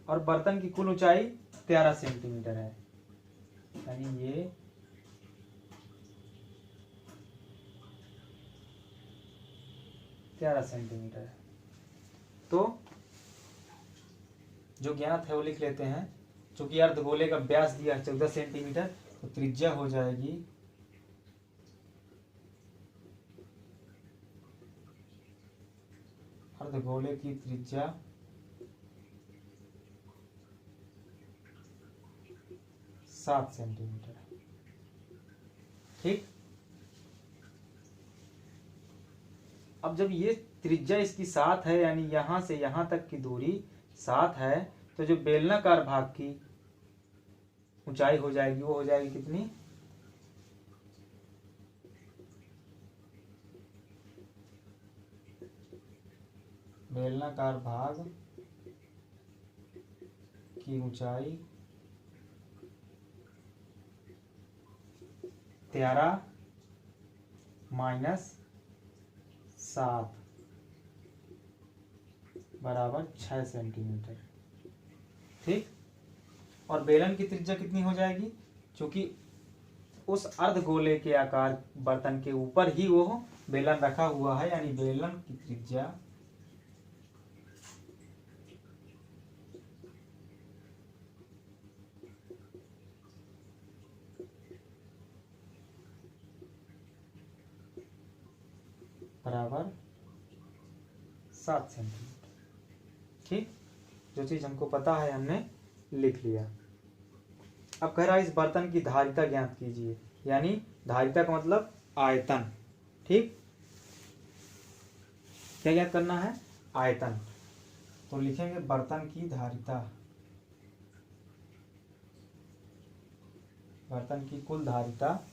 और बर्तन की कुल ऊंचाई 13 सेंटीमीटर है, यानी ये 13 सेंटीमीटर है। तो जो ज्ञात है वो लिख लेते हैं। चूंकि अर्धगोले का व्यास दिया है 14 सेंटीमीटर, तो त्रिज्या हो जाएगी अर्धगोले की त्रिज्या 7 सेंटीमीटर। ठीक, अब जब ये त्रिज्या इसकी 7 है, यानी यहां से यहां तक की दूरी 7 है, तो जो बेलनाकार भाग की ऊंचाई हो जाएगी वो हो जाएगी कितनी, बेलनाकार भाग की ऊंचाई 13 माइनस 7 बराबर 6 सेंटीमीटर। ठीक, और बेलन की त्रिज्या कितनी हो जाएगी, क्योंकि उस अर्धगोले के आकार बर्तन के ऊपर ही वो बेलन रखा हुआ है, यानी बेलन की त्रिज्या बराबर 7 सेंटीमीटर। ठीक, जो चीज हमको पता है हमने लिख लिया। अब कह रहा है इस बर्तन की धारिता ज्ञात कीजिए, यानी धारिता का मतलब आयतन। ठीक, क्या ज्ञात करना है, आयतन। तो लिखेंगे बर्तन की धारिता, बर्तन की कुल धारिता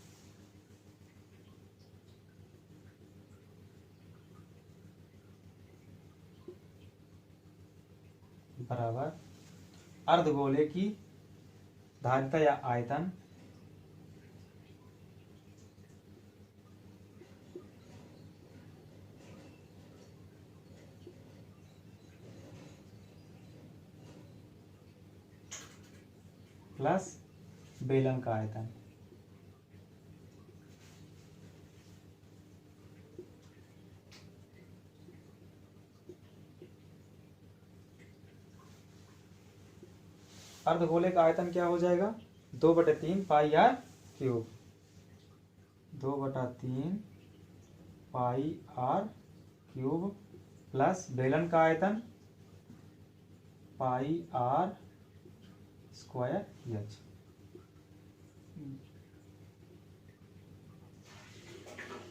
बराबर अर्धगोले की धारिता या आयतन प्लस बेलन का आयतन। अर्धगोले का आयतन क्या हो जाएगा, 2/3 pi r cube, 2/3 pi r cube plus बेलन का आयतन पाई आर स्क्वायर एच।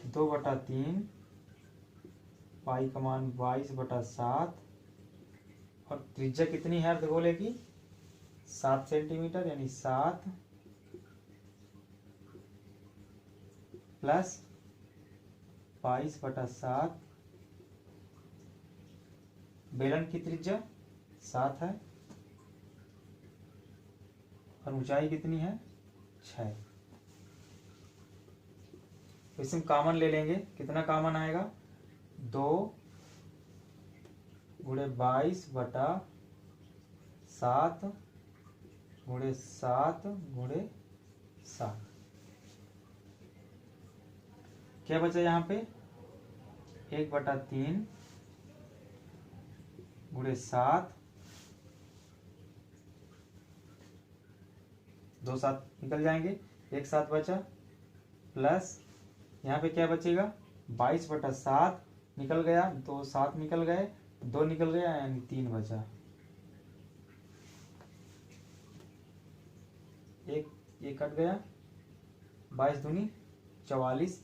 दो बटा तीन पाई का मान 22/7 और त्रिज्या कितनी है अर्धगोले की 7 सेंटीमीटर, यानी 7 प्लस 22/7। बेलन की त्रिज्या 7 है और ऊंचाई कितनी है 6। तो इसमें कॉमन ले लेंगे, कितना कॉमन आएगा 2 गुणे 22/7 गुणे 7 गुणे 7। क्या बचा यहाँ पे 1/3 गुणे 7, 2 7 निकल जाएंगे, 1 7 बचा प्लस यहाँ पे क्या बचेगा 22/7 निकल गया, 2 7 निकल गए, 2 निकल गया, यानी 3 बचा। एक कट गया, 22 दूनी 44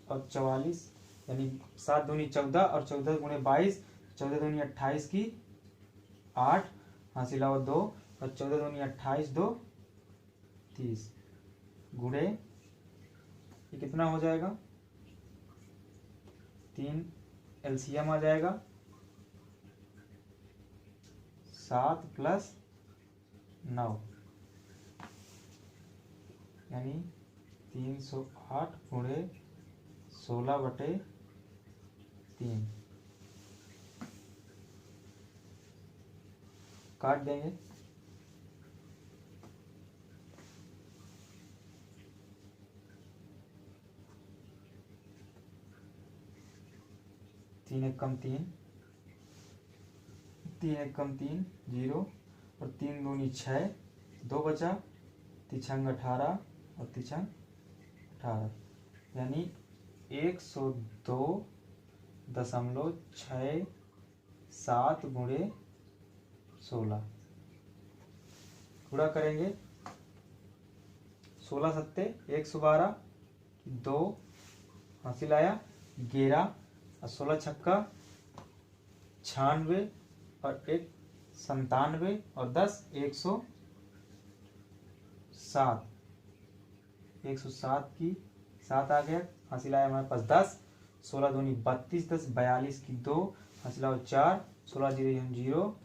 और 44 यानी 7 दूनी 14 और 14 गुणे 22, 14 दूनी 28 की 8, हासिल 2 और 14 दूनी 28, 2 30 गुणे ये कितना हो जाएगा 3 एलसीएम आ जाएगा 7 प्लस 9 यानी 308 गुणे 16/3 काट देंगे। 3 एक कम 3, 3 एक कम 3 0 और 3 दूनी 6, 2 बचा, तिछंग 18 और तिछंग 18 यानी 102.67 गुणे 16 गुणा करेंगे। 16 सत्ते 112, 2 हासिल आया 11 और 16 छक्का 96 और 1 97 और 10 107, 107 की 7 आ गया, हासिल आया हमारे पास 10, 16 दूनी 32, 10 42 की 2, हासिल आया 4, 16 0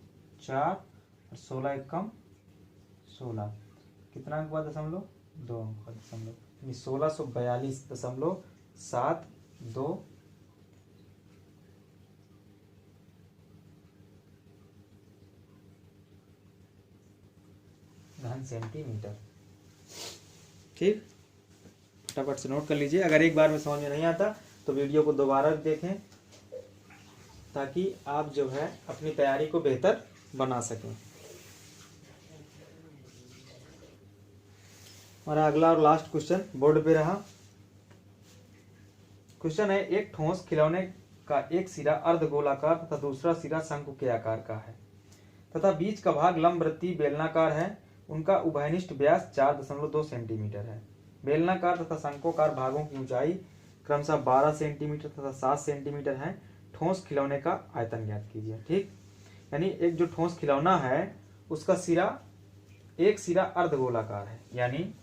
4 और 16 एक कम 16, कितना अंक हुआ दशमलव 2 अंक का दशमलव, यानी 1642.72 घन सेंटीमीटर। ठीक, फटाफट से नोट कर लीजिए। अगर एक बार में समझ में नहीं आता तो वीडियो को दोबारा देखें ताकि आप जो है अपनी तैयारी को बेहतर बना सकें। हमारा अगला और लास्ट क्वेश्चन बोर्ड पे रहा। क्वेश्चन है एक ठोस खिलौने का एक सिरा अर्धगोलाकार तथा दूसरा सिरा शंकु के आकार का है तथा बीच का भाग लंबवृत्तीय बेलनाकार है। उनका उभयनिष्ठ व्यास 4.2 सेंटीमीटर है। बेलनाकार तथा शंक्वाकार भागों की ऊंचाई क्रमशः 12 सेंटीमीटर तथा 7 सेंटीमीटर है। ठोस खिलौने का आयतन ज्ञात कीजिए। ठीक, यानी एक जो ठोस खिलौना है उसका सिरा एक सिरा अर्धगोलाकार है, यानी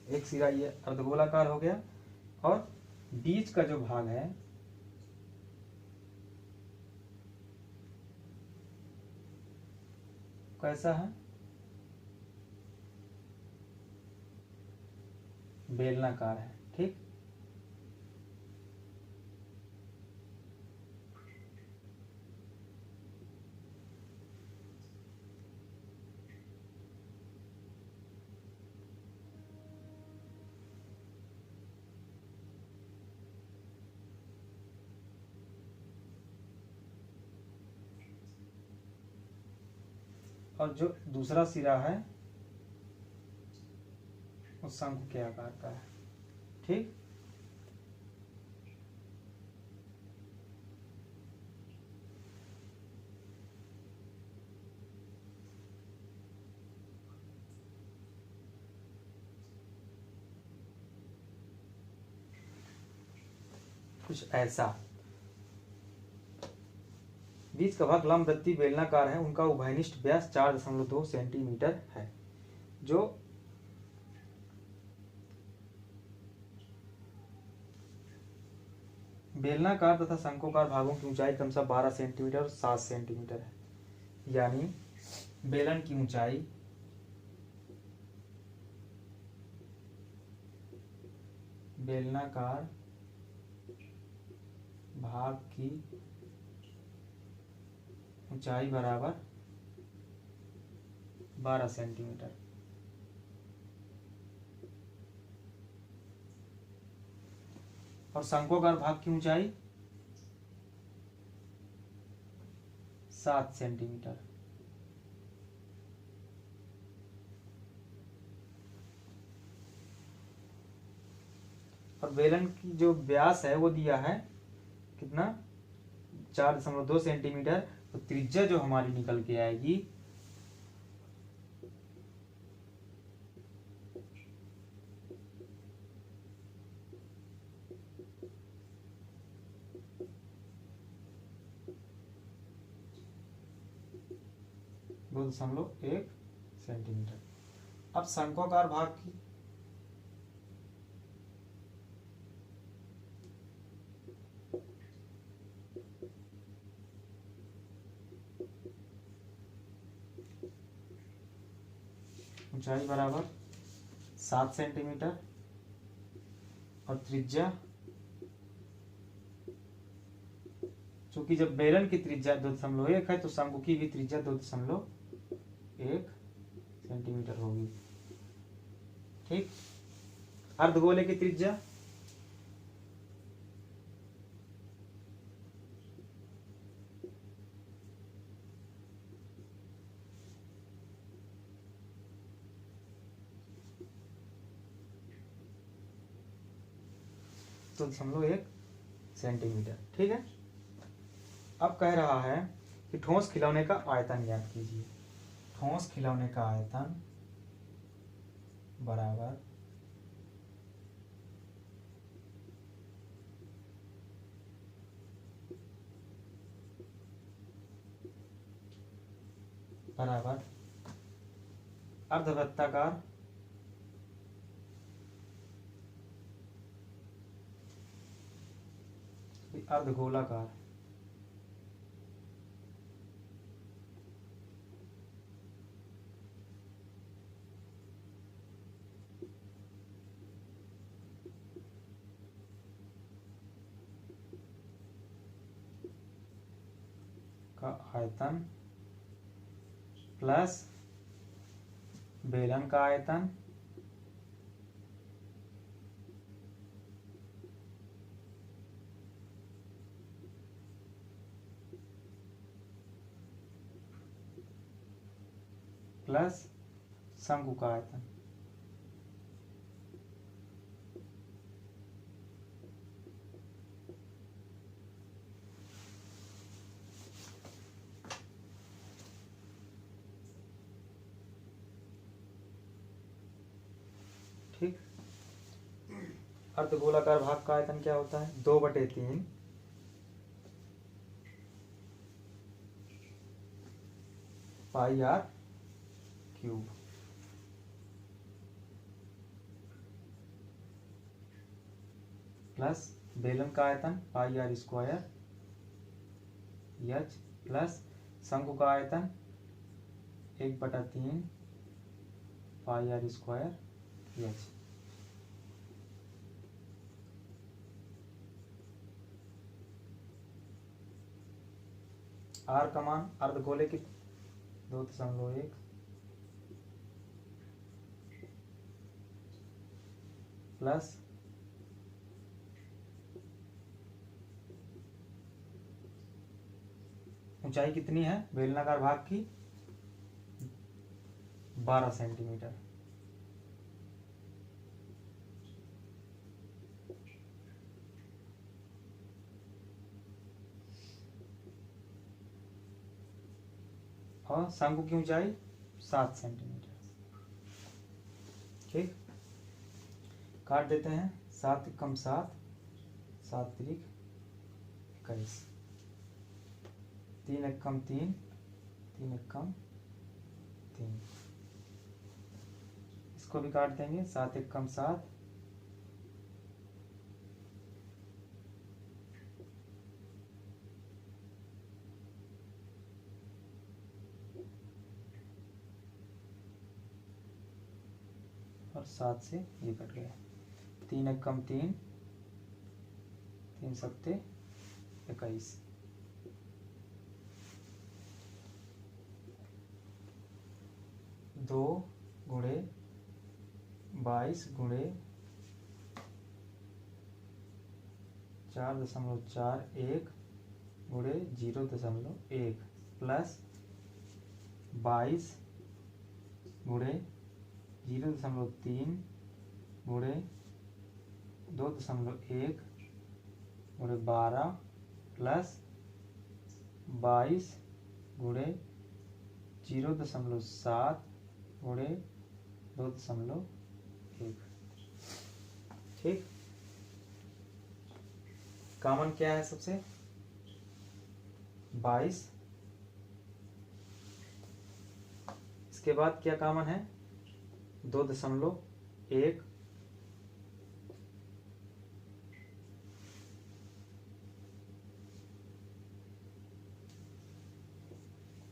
एक सिरा ये अर्धगोलाकार हो गया और बीच का जो भाग है कैसा है बेलनाकार है। ठीक, और जो दूसरा सिरा है उस शंकु के आकार का है। ठीक, कुछ ऐसा। बीच का भाग लंबवृत्तीय बेलनाकार है, उनका उभयनिष्ठ व्यास 4.2 सेंटीमीटर है। जो बेलनाकार तथा शंकुकार भागों की ऊंचाई क्रमशः 12 सेंटीमीटर और 7 सेंटीमीटर है। यानी बेलन की ऊंचाई बेलनाकार भाग की ऊंचाई बराबर 12 सेंटीमीटर और शंकुकार भाग की ऊंचाई 7 सेंटीमीटर। और बेलन की जो व्यास है वो दिया है कितना, 4.2 सेंटीमीटर। तो त्रिज्या जो हमारी निकल के आएगी दो दशमलव 1 सेंटीमीटर। अब शंकुकार भाग की ऊंचाई बराबर 7 सेंटीमीटर और त्रिज्या, चूंकि जब बेलन की त्रिज्या 2.1 है तो शंकु की भी त्रिज्या 2.1 सेंटीमीटर होगी। ठीक, अर्धगोले की त्रिज्या तो 2.1 सेंटीमीटर। ठीक है, अब कह रहा है कि ठोस खिलौने का आयतन ज्ञात कीजिए। ठोस खिलौने का आयतन बराबर बराबर अर्धवृत्ताकार अर्धगोलाकार का आयतन प्लस बेलन का आयतन प्लस शंकु का आयतन। ठीक, अर्धगोलाकार भाग का आयतन क्या होता है, 2/3 पाई आर क्यूब प्लस बेलन का आयतन पाई आर स्क्वायर एच प्लस शंकु का आयतन 1/3 पाई आर स्क्वायर एच। आर का मान अर्धगोले की 2.1 प्लस ऊंचाई कितनी है बेलनाकार भाग की 12 सेंटीमीटर। और शंकु की ऊंचाई 7 सेंटीमीटर। ठीक, काट देते हैं। 7 कम 7, 7 त्रिक 21, 3 एक कम 3, 3 एक कम 3। इसको भी काट देंगे। 7 एक कम 7, और 7 से ये कट गया। 3 एक कम 3, 3 सत्ते 21। 2 गुणे 22 गुणे 4.41 गुणे 0.1 प्लस 22 गुणे 0.3 गुणे 2.1 गुणे 12 प्लस 22 गुणे 0.7 गुणे 2.1। ठीक, कॉमन क्या है सबसे? 22। इसके बाद क्या कॉमन है? 2.1।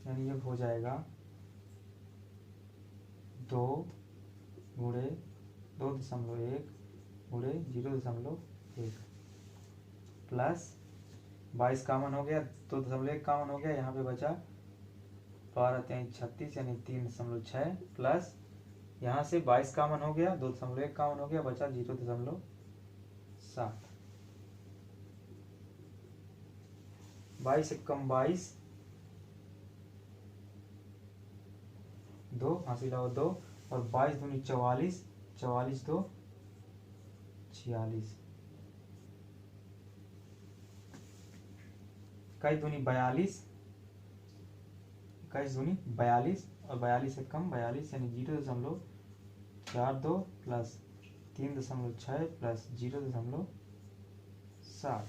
यानी ये हो जाएगा 2 गुणे 2.1 गुणे 0.1 प्लस 22 कॉमन हो गया, 2.1 कॉमन हो गया, यहाँ पे बचा 12 3 36 यानी 3.6 प्लस यहाँ से 22 कॉमन हो गया, 2.1 कॉमन हो गया, बचा 0.7। 22 एक कम 22, 2 हासिल हो 2 और 22 दूनी 44, 44 2 46, 21 दूनी 42, 21 दूनी 42 और 42 से कम 42 यानी 0.42 प्लस 3.6 प्लस 0.7।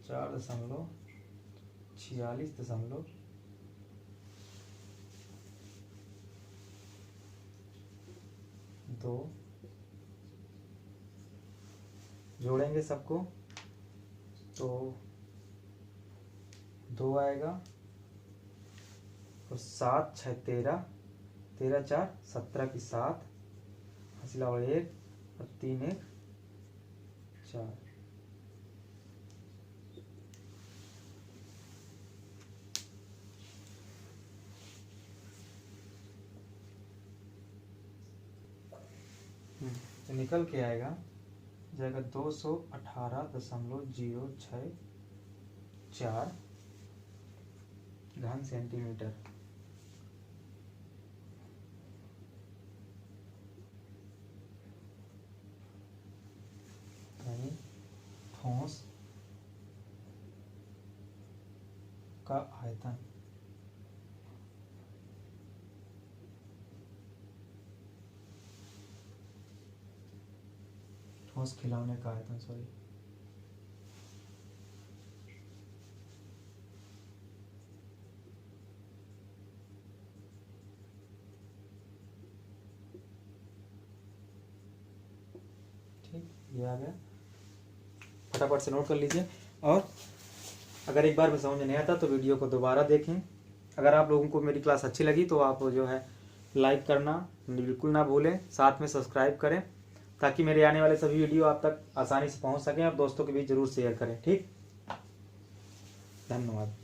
चार दशमलव 46.2 जोड़ेंगे सबको तो 2 आएगा और 7 6 13, 13 4 17 की 7 हासिल 1 और 3 1 4। तो निकल के आएगा जाएगा 218.064 घन सेंटीमीटर। यानी ठोस का आयतन ठोस खिलौने का आयतन सॉरी ठीक, ये आ गया। फटाफट से नोट कर लीजिए और अगर एक बार में समझ नहीं आता तो वीडियो को दोबारा देखें। अगर आप लोगों को मेरी क्लास अच्छी लगी तो आप जो है लाइक करना बिल्कुल ना भूलें, साथ में सब्सक्राइब करें ताकि मेरे आने वाले सभी वीडियो आप तक आसानी से पहुंच सकें और दोस्तों के बीच जरूर शेयर करें। ठीक। धन्यवाद।